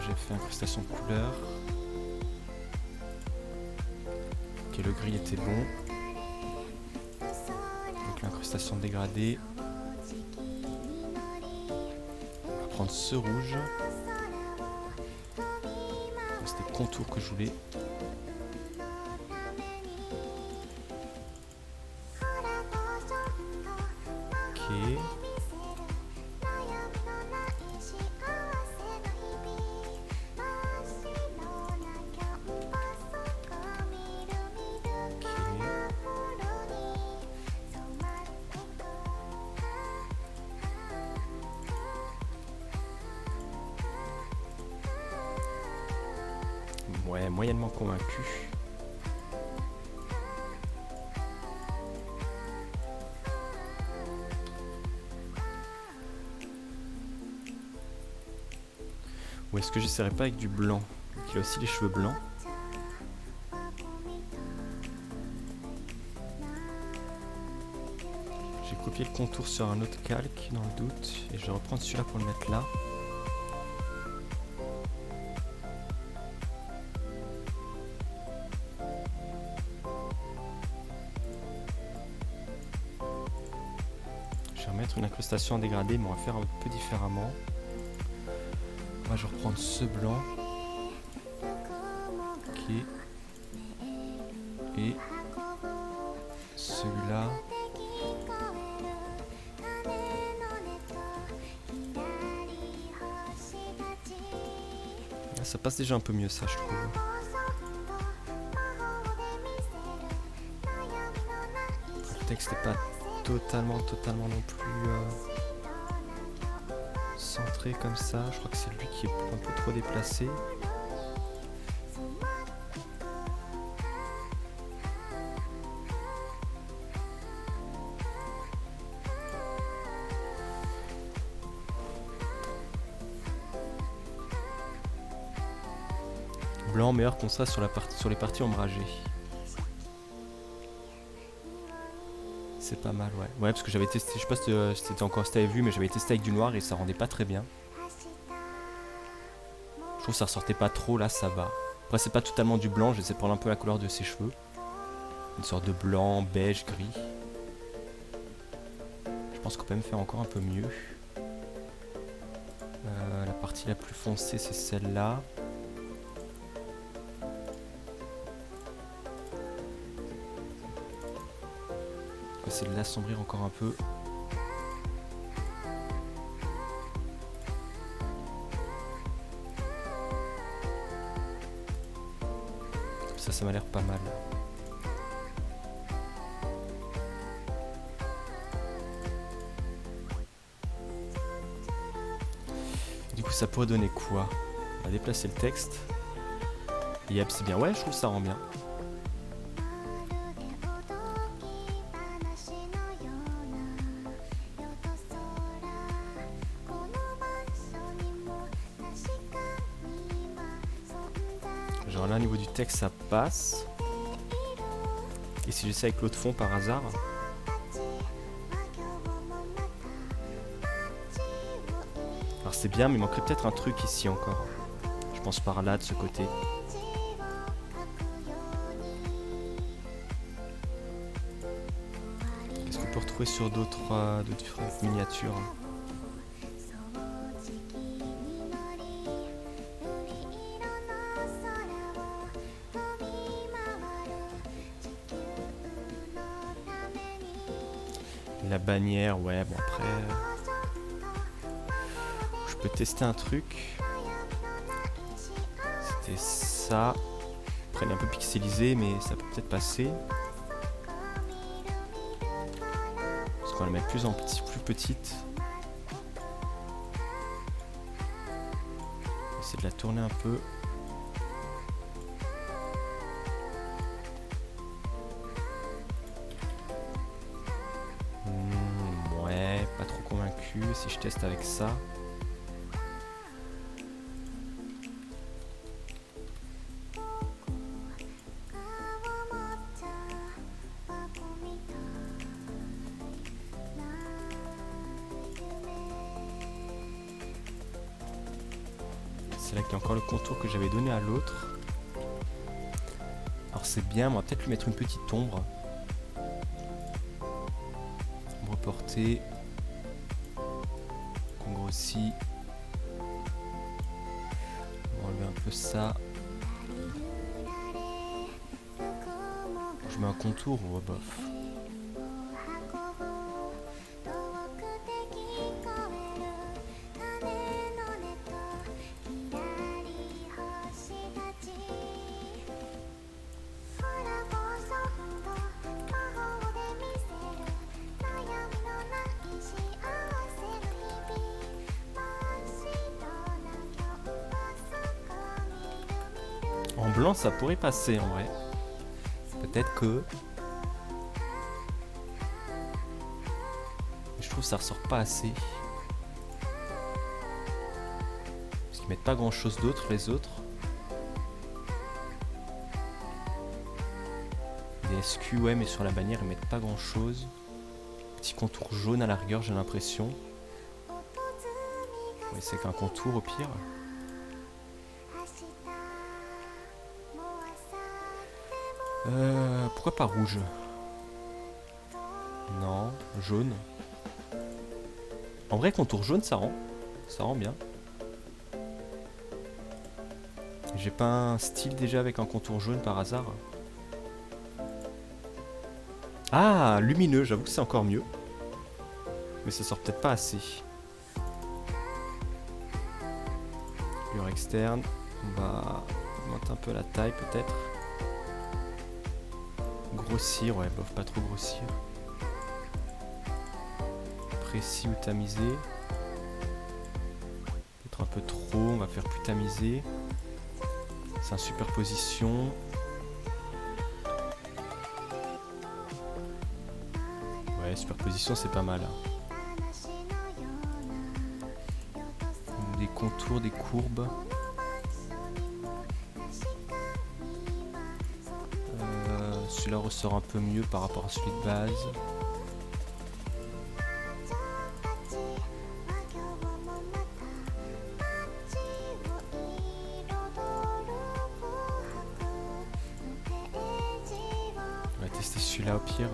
J'ai fait incrustation de couleur. Ok, le gris était bon. Donc l'incrustation dégradée. On va prendre ce rouge. C'était le contour que je voulais. Ouais, moyennement convaincu. Ou est-ce que j'essaierai pas avec du blanc? Il a aussi les cheveux blancs. J'ai copié le contour sur un autre calque dans le doute. Et je vais reprendre celui-là pour le mettre là. Je vais remettre une incrustation en dégradé, mais on va faire un peu différemment. Moi je vais reprendre ce blanc. Ok. Et celui-là. Là, ça passe déjà un peu mieux ça je trouve. Le texte n'est pas totalement non plus centré comme ça. Je crois que c'est lui qui est un peu trop déplacé. Blanc, meilleur contraste sur les parties ombragées. C'est pas mal, ouais. Ouais, parce que j'avais testé, je sais pas si c'était encore si t'avais vu, mais j'avais testé avec du noir et ça rendait pas très bien. Je trouve que ça ressortait pas trop, là ça va. Après c'est pas totalement du blanc, j'essaie de prendre un peu la couleur de ses cheveux. Une sorte de blanc, beige, gris. Je pense qu'on peut même faire encore un peu mieux. La partie la plus foncée c'est celle-là. On va essayer de l'assombrir encore un peu. Ça m'a l'air pas mal. Du coup ça pourrait donner quoi? On va déplacer le texte. Et yep, c'est bien. Ouais, je trouve que ça rend bien. Genre là au niveau du texte ça passe. Et si j'essaie avec l'autre fond par hasard. Alors c'est bien mais il manquerait peut-être un truc ici encore. Je pense par là de ce côté. Qu'est-ce qu'on peut retrouver sur d'autres miniatures? La bannière, ouais, bon après... Je peux tester un truc. C'était ça. Après, elle est un peu pixelisée, mais ça peut peut-être passer. Parce qu'on la met plus petite. On va essayer de la tourner un peu. Ouais, pas trop convaincu. Si je teste avec ça. C'est là qu'il y a encore le contour que j'avais donné à l'autre. Alors c'est bien, on va peut-être lui mettre une petite ombre. Ombre portée. Qu'on grossit. On va enlever un peu ça. Je mets un contour ou bof. En blanc, ça pourrait passer en vrai. Peut-être que... Je trouve que ça ressort pas assez. Parce qu'ils mettent pas grand chose d'autre les autres. Des SQ, ouais, mais sur la bannière, ils mettent pas grand chose. Petit contour jaune à la rigueur, j'ai l'impression. Ouais, c'est qu'un contour au pire. Pourquoi pas rouge? Non, jaune. En vrai, contour jaune, ça rend bien. J'ai pas un style déjà avec un contour jaune par hasard. Ah, lumineux, j'avoue que c'est encore mieux. Mais ça sort peut-être pas assez. Lueur externe, on va augmenter un peu la taille peut-être. Grossir, ouais, bof, pas trop grossir. Précis ou tamisé. Peut-être un peu trop, on va faire plus tamisé. C'est en superposition. Ouais, superposition c'est pas mal. Des contours, des courbes. Celui-là ressort un peu mieux par rapport à celui de base. On va tester celui-là au pire.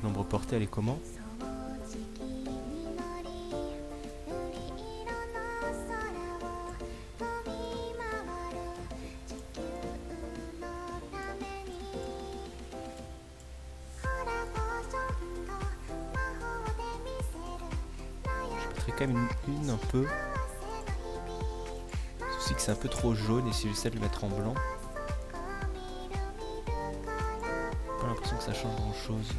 L'ombre portée, elle est comment ? Je mettrai quand même une un peu. Souci que c'est un peu trop jaune et si j'essaie de le mettre en blanc, pas l'impression que ça change grand chose.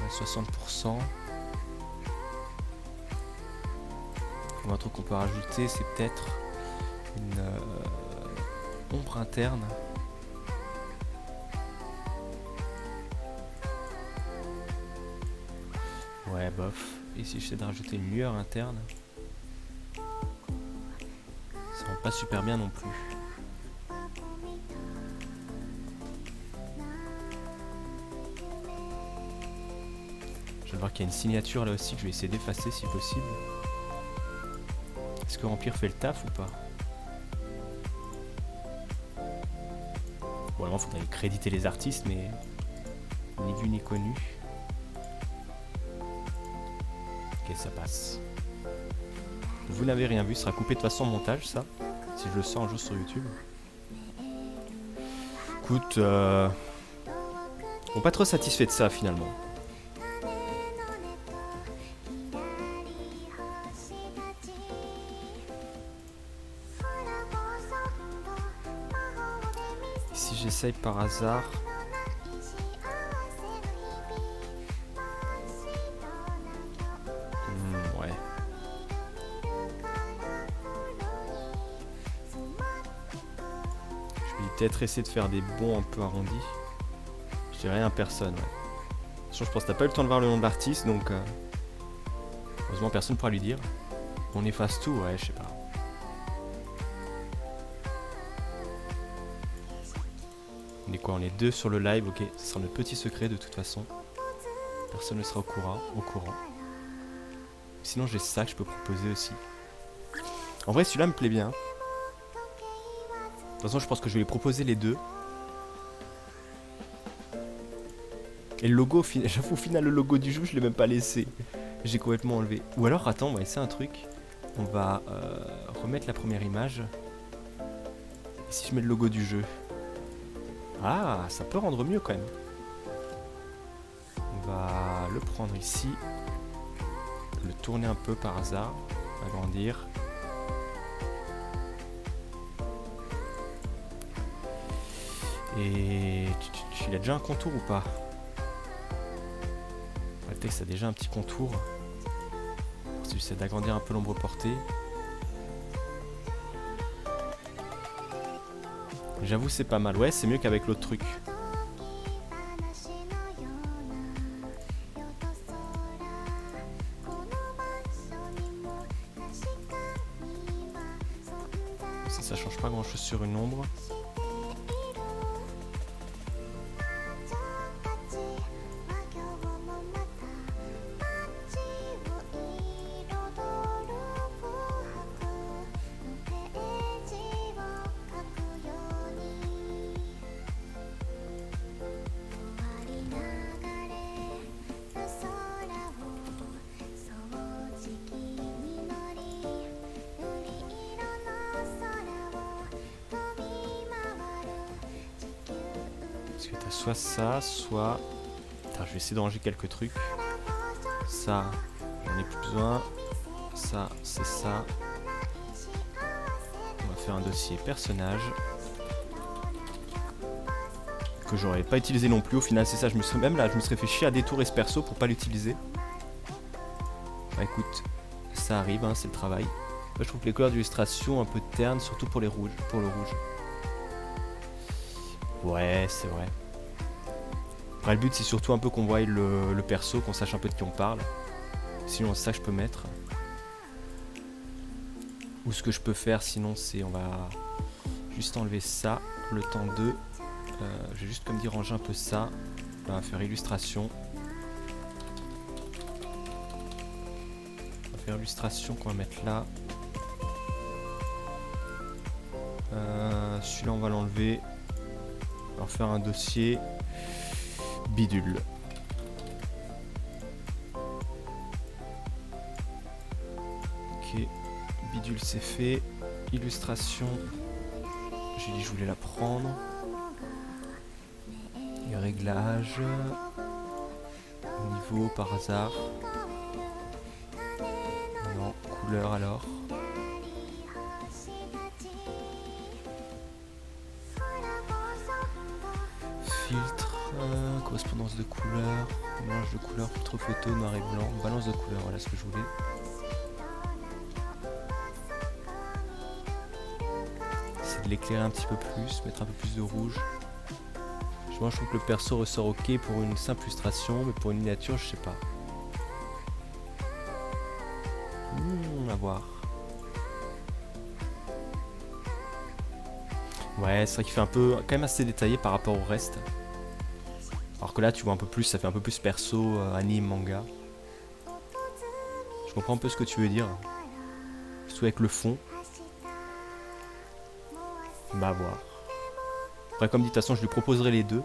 60%. Un truc qu'on peut rajouter, c'est peut-être une ombre interne. Ouais, bof. Et si j'essaie de rajouter une lueur interne, ça rend pas super bien non plus. Je vais voir qu'il y a une signature là aussi que je vais essayer d'effacer si possible. Est-ce que remplir fait le taf ou pas? Bon, alors il faudrait créditer les artistes, mais ni vu ni connu. Ok, ça passe. Vous n'avez rien vu, ce sera coupé de toute façon au montage, ça. Si je le sors un jour sur YouTube. Écoute, bon, pas trop satisfait de ça finalement. Si j'essaye par hasard... ouais. Je vais peut-être essayer de faire des bonds un peu arrondis. Je dirais un personne. Ouais. Je pense que t'as pas eu le temps de voir le nom de l'artiste, donc... heureusement personne ne pourra lui dire. On efface tout, ouais, je sais pas. On est quoi? On est deux sur le live, ok. Ce sera notre petit secret de toute façon. Personne ne sera au courant. Sinon j'ai ça que je peux proposer aussi. En vrai celui-là me plaît bien. De toute façon je pense que je vais les proposer les deux. Et le logo, j'avoue au final le logo du jeu je l'ai même pas laissé. J'ai complètement enlevé. Ou alors attends, on va essayer un truc. On va remettre la première image. Et si je mets le logo du jeu? Ah, ça peut rendre mieux quand même. On va le prendre ici. Le tourner un peu par hasard. Agrandir. Et il a déjà un contour ou pas? Le texte a déjà un petit contour. J'essaie d'agrandir un peu l'ombre portée. J'avoue c'est pas mal, ouais c'est mieux qu'avec l'autre truc. Ça change pas grand chose sur une ombre. Parce que t'as soit ça, soit... Putain, je vais essayer de ranger quelques trucs. Ça, j'en ai plus besoin. Ça, c'est ça. On va faire un dossier personnage. Que j'aurais pas utilisé non plus. Au final, c'est ça. Je me serais fait chier à détourer ce perso pour pas l'utiliser. Bah écoute, ça arrive, hein, c'est le travail. Moi, je trouve que les couleurs d'illustration un peu ternes, surtout pour les rouges, pour le rouge. Ouais, c'est vrai. Après, le but, c'est surtout un peu qu'on voie le perso, qu'on sache un peu de qui on parle. Sinon, ça, je peux mettre. Ou ce que je peux faire, sinon, c'est on va juste enlever ça, le temps 2. Je vais juste, comme dit, ranger un peu ça. On va faire illustration. On va faire illustration qu'on va mettre là. Celui-là, on va l'enlever. On va faire un dossier bidule. Ok, bidule c'est fait. Illustration, j'ai dit je voulais la prendre. Et réglage. Niveau par hasard. Non, couleur alors. Filtre, correspondance de couleur, mélange de couleurs, filtre photo, noir et blanc, balance de couleur, voilà ce que je voulais. C'est de l'éclairer un petit peu plus, mettre un peu plus de rouge. Moi je trouve que le perso ressort ok pour une simple illustration, mais pour une miniature je sais pas. On va voir. Ouais, c'est vrai qu'il fait un peu, quand même assez détaillé par rapport au reste. Alors que là, tu vois un peu plus, ça fait un peu plus perso, anime, manga. Je comprends un peu ce que tu veux dire. Surtout avec le fond. Bah, voir. Après, comme dit, de toute façon, je lui proposerai les deux.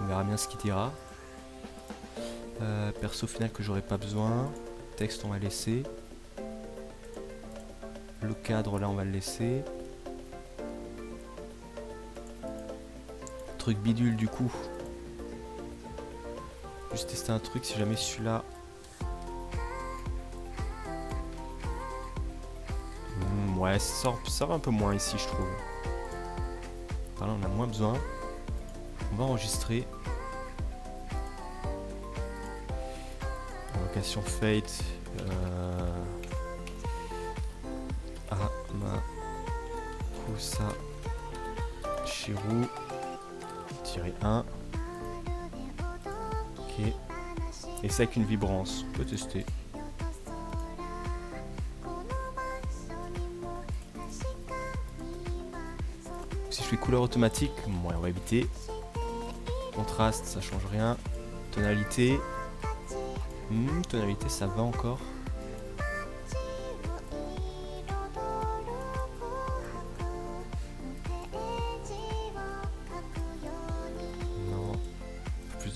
On verra bien ce qu'il dira. Perso final que j'aurais pas besoin. Texte, on va laisser. Le cadre, là, on va le laisser. Truc bidule du coup. Juste tester un truc si jamais celui-là. Ouais, ça va un peu moins ici je trouve. Par là on a moins besoin. On va enregistrer. Invocation Fate. Kusa Shiru. 1. Ok. Et c'est avec une vibrance. On peut tester. Si je fais couleur automatique, ouais, on va éviter. Contraste, ça change rien. Tonalité. Tonalité, ça va encore.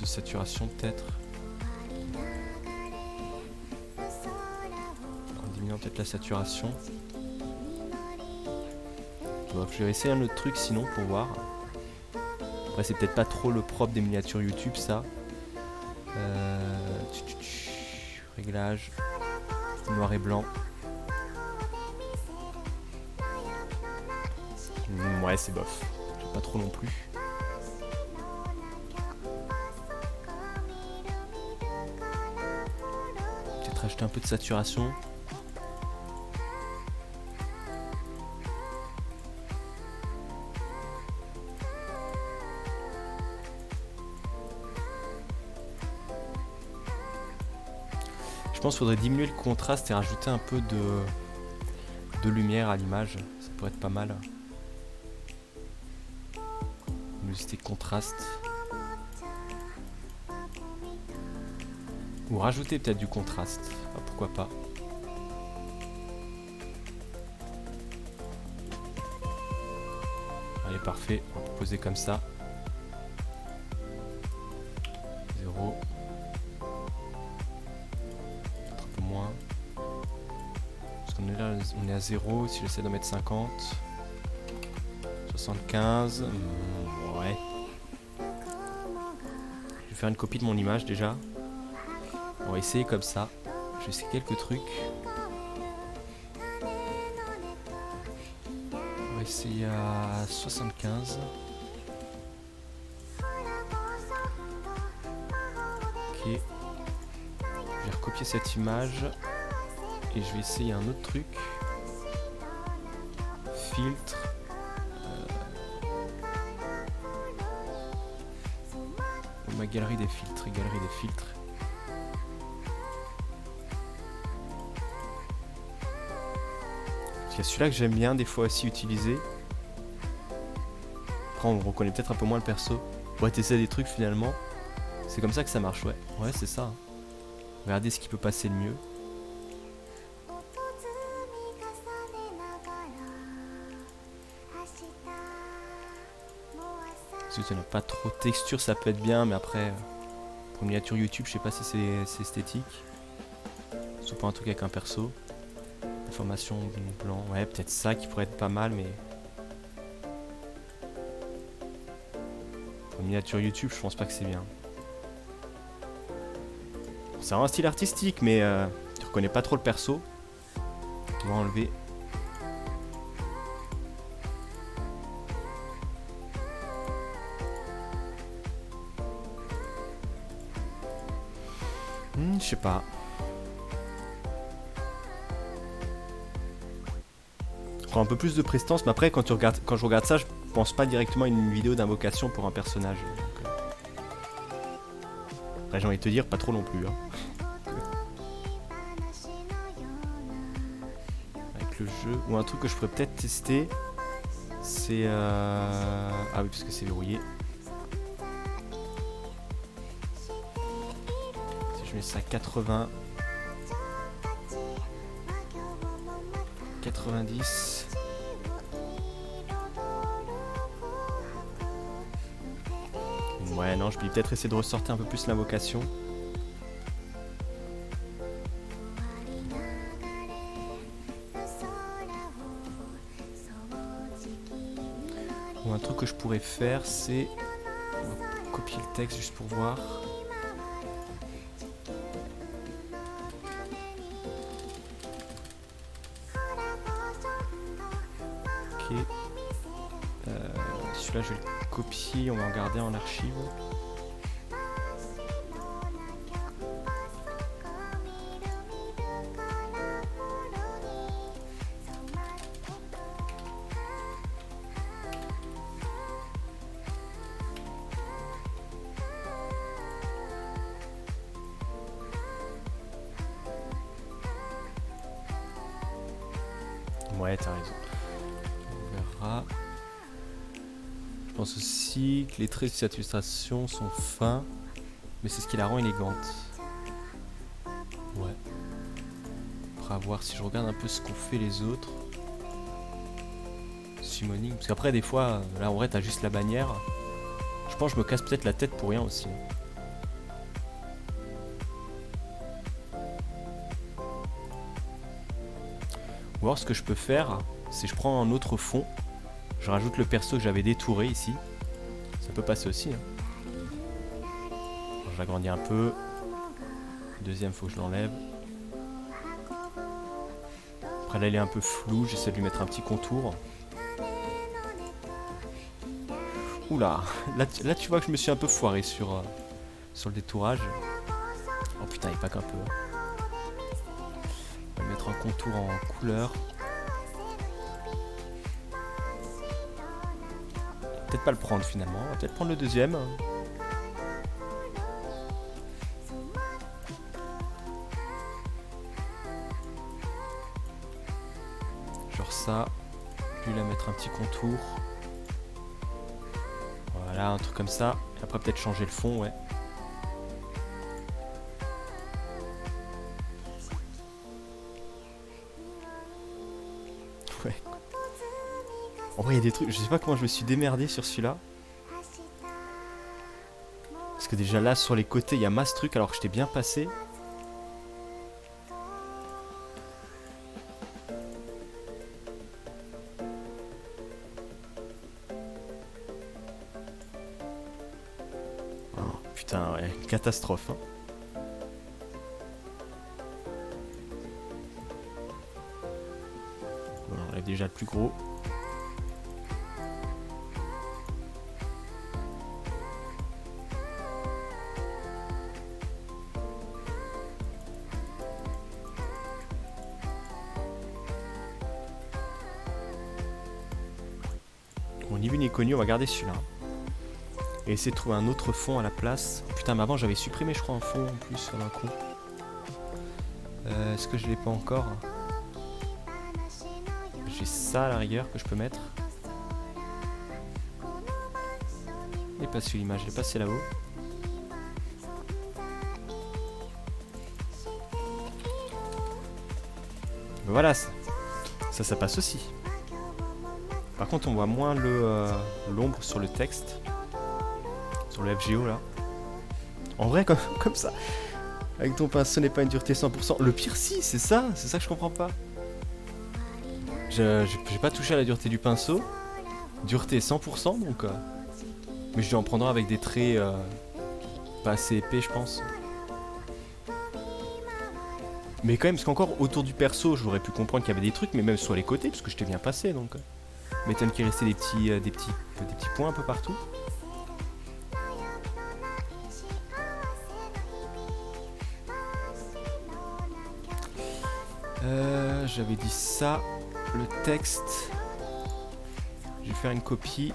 Saturation peut-être. En diminuant peut-être la saturation. Bref, je vais essayer un autre truc sinon pour voir. Après c'est peut-être pas trop le propre des miniatures YouTube ça. Réglage. Noir et blanc. Ouais c'est bof. Pas trop non plus. rajouter un peu de saturation. Je pense qu'il faudrait diminuer le contraste et rajouter un peu de lumière à l'image. Ça pourrait être pas mal. Luminosité, contraste. Ou rajouter peut-être du contraste. Ah, pourquoi pas. Allez, parfait. On va poser comme ça. 0. Moins. Parce qu'on est là, on est à 0. Si j'essaie de mettre 50, 75, ouais. Je vais faire une copie de mon image déjà. On va essayer comme ça. Je vais essayer quelques trucs. On va essayer à 75. Ok. Je vais recopier cette image et je vais essayer un autre truc. Filtre. Ma galerie des filtres. Il y a celui-là que j'aime bien des fois aussi utiliser. Après on reconnaît peut-être un peu moins le perso. Ouais, t'essaies des trucs finalement. C'est comme ça que ça marche, ouais. Ouais, c'est ça. Regardez ce qui peut passer le mieux. Si tu n'as pas trop de texture, ça peut être bien, mais après, pour une miniature YouTube, je sais pas si c'est esthétique. Surtout pas un truc avec un perso. Information blanc, ouais, peut-être ça qui pourrait être pas mal, mais pour une miniature YouTube, je pense pas que c'est bien. C'est un style artistique, mais tu reconnais pas trop le perso. On va enlever. Je sais pas. Prends un peu plus de prestance, mais après quand je regarde ça, je pense pas directement à une vidéo d'invocation pour un personnage. Donc, après j'ai envie de te dire, pas trop non plus. Hein. Avec le jeu. Ou un truc que je pourrais peut-être tester, c'est... Ah oui, parce que c'est verrouillé. Si je mets ça à 80... 90... Ouais, non, je vais peut-être essayer de ressortir un peu plus l'invocation. Ou un truc que je pourrais faire, c'est copier le texte juste pour voir. Ok. Celui-là, je vais le copier, on va en garder en archive. Ouais, t'as raison. On verra. Je pense aussi que les traits de cette illustration sont fins, mais c'est ce qui la rend élégante. Ouais. Après, à voir si je regarde un peu ce qu'ont fait les autres. Summoning. Parce qu'après, des fois, là en vrai, t'as juste la bannière. Je pense que je me casse peut-être la tête pour rien aussi. Ou alors ce que je peux faire, c'est je prends un autre fond, je rajoute le perso que j'avais détouré ici. Ça peut passer aussi. Hein. Alors, je l'agrandis un peu. Deuxième, faut que je l'enlève. Après là, il est un peu flou, j'essaie de lui mettre un petit contour. Oula, là tu vois que je me suis un peu foiré sur le détourage. Oh putain, il pack un peu. contour en couleur. Peut-être pas le prendre finalement, on va peut-être prendre le deuxième. Genre ça, puis là mettre un petit contour. Voilà, un truc comme ça. Et après peut-être changer le fond, ouais. Ouais. En vrai, il y a des trucs, je sais pas comment je me suis démerdé sur celui-là. Parce que déjà là, sur les côtés, il y a masse truc alors que j'étais bien passé. Oh, putain, ouais, catastrophe. Hein. Bon, on enlève déjà le plus gros. Bon, ni vu ni connu, on va garder celui-là. Et essayer de trouver un autre fond à la place. Oh, putain, mais avant j'avais supprimé, je crois, un fond en plus sur un coup. Est-ce que je l'ai pas encore? J'ai ça à la rigueur que je peux mettre. Il est pas sur l'image, il est passé là-haut. Voilà, ça passe aussi. Par contre, on voit moins l'ombre sur le texte. Sur le FGO là. En vrai, comme ça. Avec ton pinceau n'est pas une dureté 100%. Le pire, si, c'est ça que je comprends pas. J'ai pas touché à la dureté du pinceau. Dureté 100%, donc. Mais je dois en prendre un avec des traits pas assez épais, je pense. Mais quand même, parce qu'encore autour du perso, j'aurais pu comprendre qu'il y avait des trucs, mais même sur les côtés, parce que je t'ai bien passé, donc. M'étonne qu'il restait des petits points un peu partout. J'avais dit ça, le texte. Je vais faire une copie.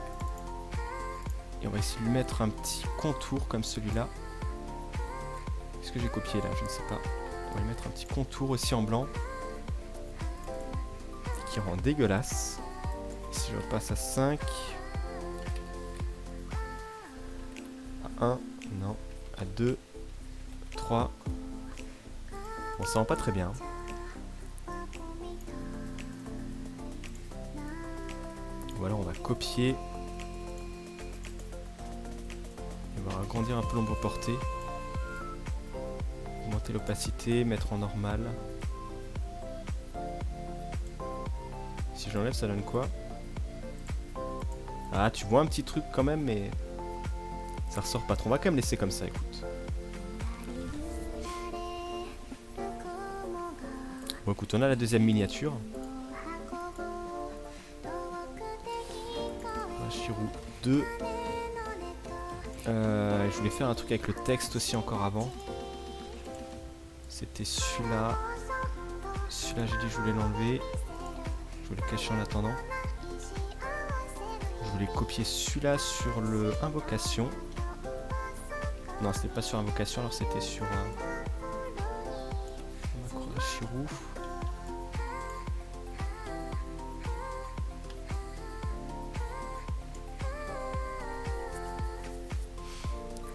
Et on va essayer de lui mettre un petit contour comme celui-là. Qu'est-ce que j'ai copié là? Je ne sais pas. On va lui mettre un petit contour aussi en blanc. Qui rend dégueulasse. Si je repasse à 5. À 1, non. À 2, 3. Bon, ça rend pas très bien. Ou alors on va copier. Et on va agrandir un peu l'ombre portée. Augmenter l'opacité, mettre en normal. Si j'enlève, ça donne quoi? Ah, tu vois un petit truc quand même, mais ça ressort pas trop. On va quand même laisser comme ça, écoute. Bon, écoute, on a la deuxième miniature. Chirou 2. Je voulais faire un truc avec le texte aussi encore avant. C'était celui-là. Celui-là, j'ai dit que je voulais l'enlever. Je voulais le cacher en attendant. Je voulais copier celui-là sur le invocation. Non, c'était pas sur invocation, alors c'était sur Chirou.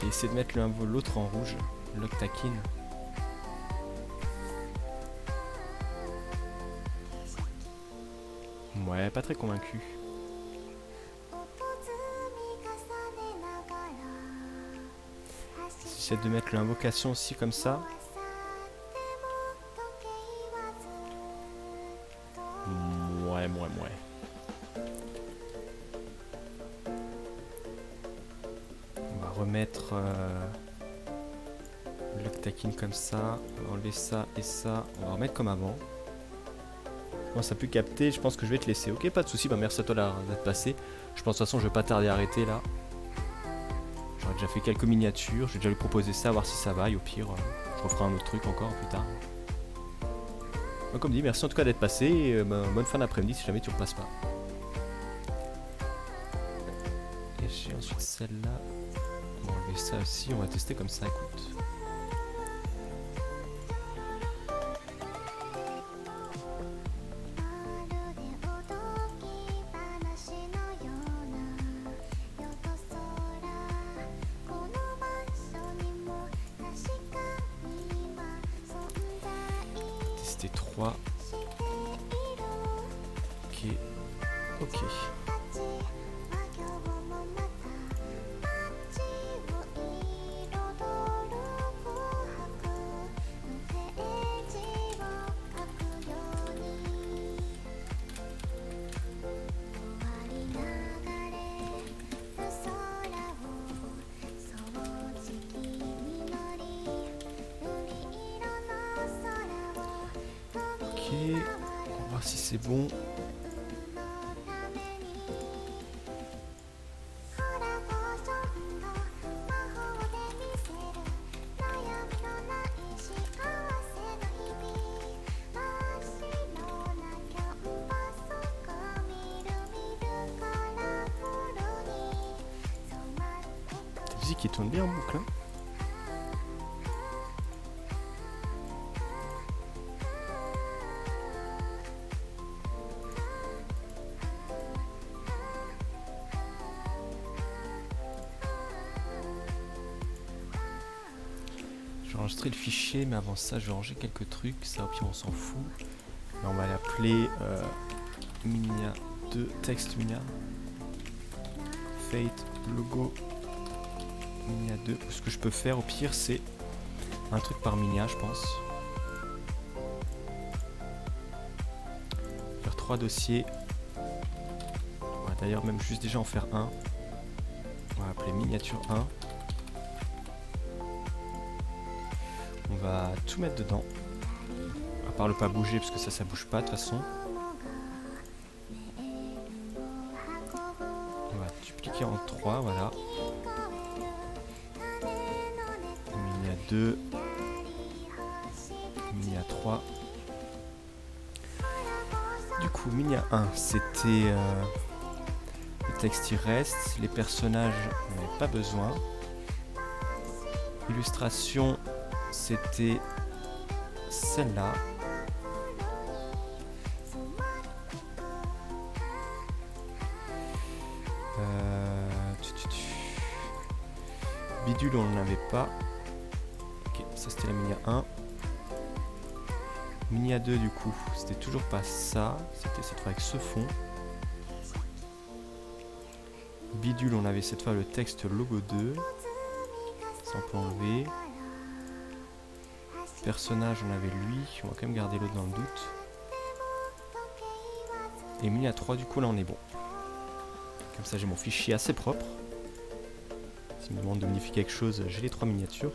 Et essayer de mettre l'autre en rouge, l'Octakin. Ouais, pas très convaincu. J'essaie de mettre l'invocation aussi comme ça. Ouais. On va remettre l'Octakin comme ça. On va enlever ça et ça. On va remettre comme avant. Moi ça a pu capter, je pense que je vais te laisser. Ok, pas de soucis, bah merci à toi d'être passé. Je pense de toute façon je vais pas tarder à arrêter là. J'aurais déjà fait quelques miniatures, je vais déjà lui proposer ça, voir si ça va, et au pire je referai un autre truc encore plus tard. Donc, comme dit, merci en tout cas d'être passé. Et, bonne fin d'après-midi si jamais tu repasses pas. Et j'ai ensuite celle-là. On va enlever ça aussi. On va tester comme ça, écoute. Tester 3. Ok. Ok. Ok, on va voir si c'est bon. La musique qui tourne bien en boucle, hein. Je vais enregistrer le fichier, mais avant ça, je vais ranger quelques trucs. Ça, au pire, on s'en fout. Là, on va l'appeler Minia 2, texte Minia. Fate, logo Minia 2. Ce que je peux faire, au pire, c'est un truc par Minia, je pense. Faire 3 dossiers. On va d'ailleurs même juste déjà en faire un. On va appeler miniature 1. On va tout mettre dedans. À part le pas bouger, parce que ça bouge pas de toute façon. On va dupliquer en 3, voilà. Minia 2. Minia 3. Du coup, Minia 1, c'était le texte, il reste. Les personnages, on n'avait pas besoin. Illustration, c'était celle-là. Bidule, on n'en avait pas. Ok, ça c'était la Minia 1. Minia 2, du coup, c'était toujours pas ça. C'était cette fois avec ce fond. Bidule, on avait cette fois le texte logo 2. Ça on peut enlever. Personnage, on avait lui. On va quand même garder l'autre dans le doute. Et Minia 3, du coup, là on est bon. Comme ça, j'ai mon fichier assez propre. S'il me demande de modifier quelque chose, j'ai les 3 miniatures.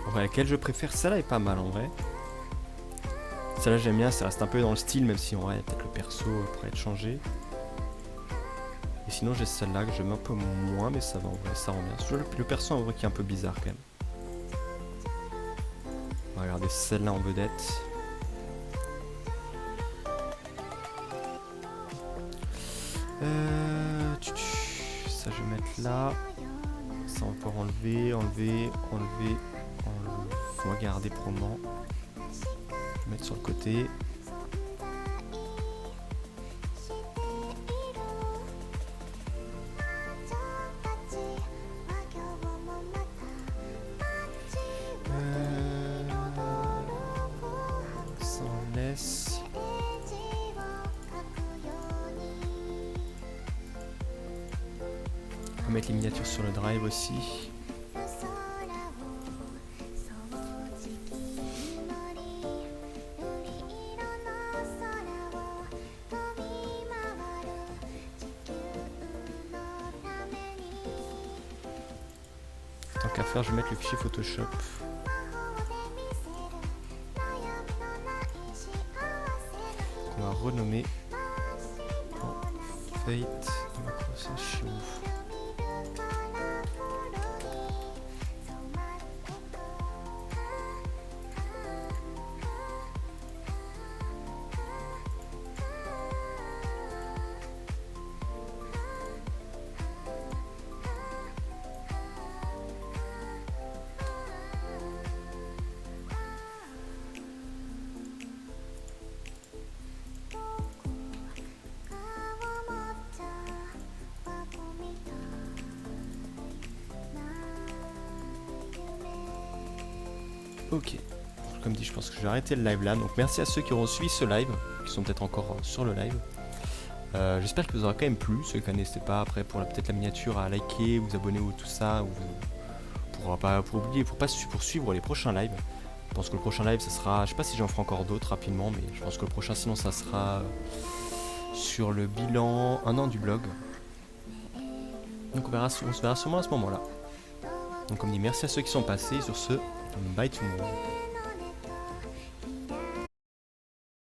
En vrai, laquelle je préfère, celle-là est pas mal en vrai. Celle-là j'aime bien, ça reste un peu dans le style, même si en vrai peut-être le perso pourrait être changé. Et sinon j'ai celle-là que j'aime un peu moins, mais ça va en vrai, ça rend bien. Le perso en vrai qui est un peu bizarre quand même. On va regarder celle-là en vedette. Ça je vais mettre là. Ça on peut enlever. On va garder pour le moment. Mettre sur le côté. Ça on laisse. On va mettre les miniatures sur le drive aussi. Tant qu'à faire, je vais mettre le fichier Photoshop. renommer en Fate Macrosation. Ok, comme dit, je pense que je vais arrêter le live là. Donc merci à ceux qui auront suivi ce live, qui sont peut-être encore sur le live. J'espère qu'il vous aura quand même plu. Ceux qui n'hésitez pas après pour peut-être la miniature à liker, vous abonner ou tout ça, ou pour suivre les prochains lives. Je pense que le prochain live ça sera, je sais pas si j'en ferai encore d'autres rapidement, mais je pense que le prochain sinon ça sera sur le bilan 1 an du blog. Donc on se verra sûrement à ce moment-là. Donc comme dit, merci à ceux qui sont passés. Sur ce, bye tout le monde.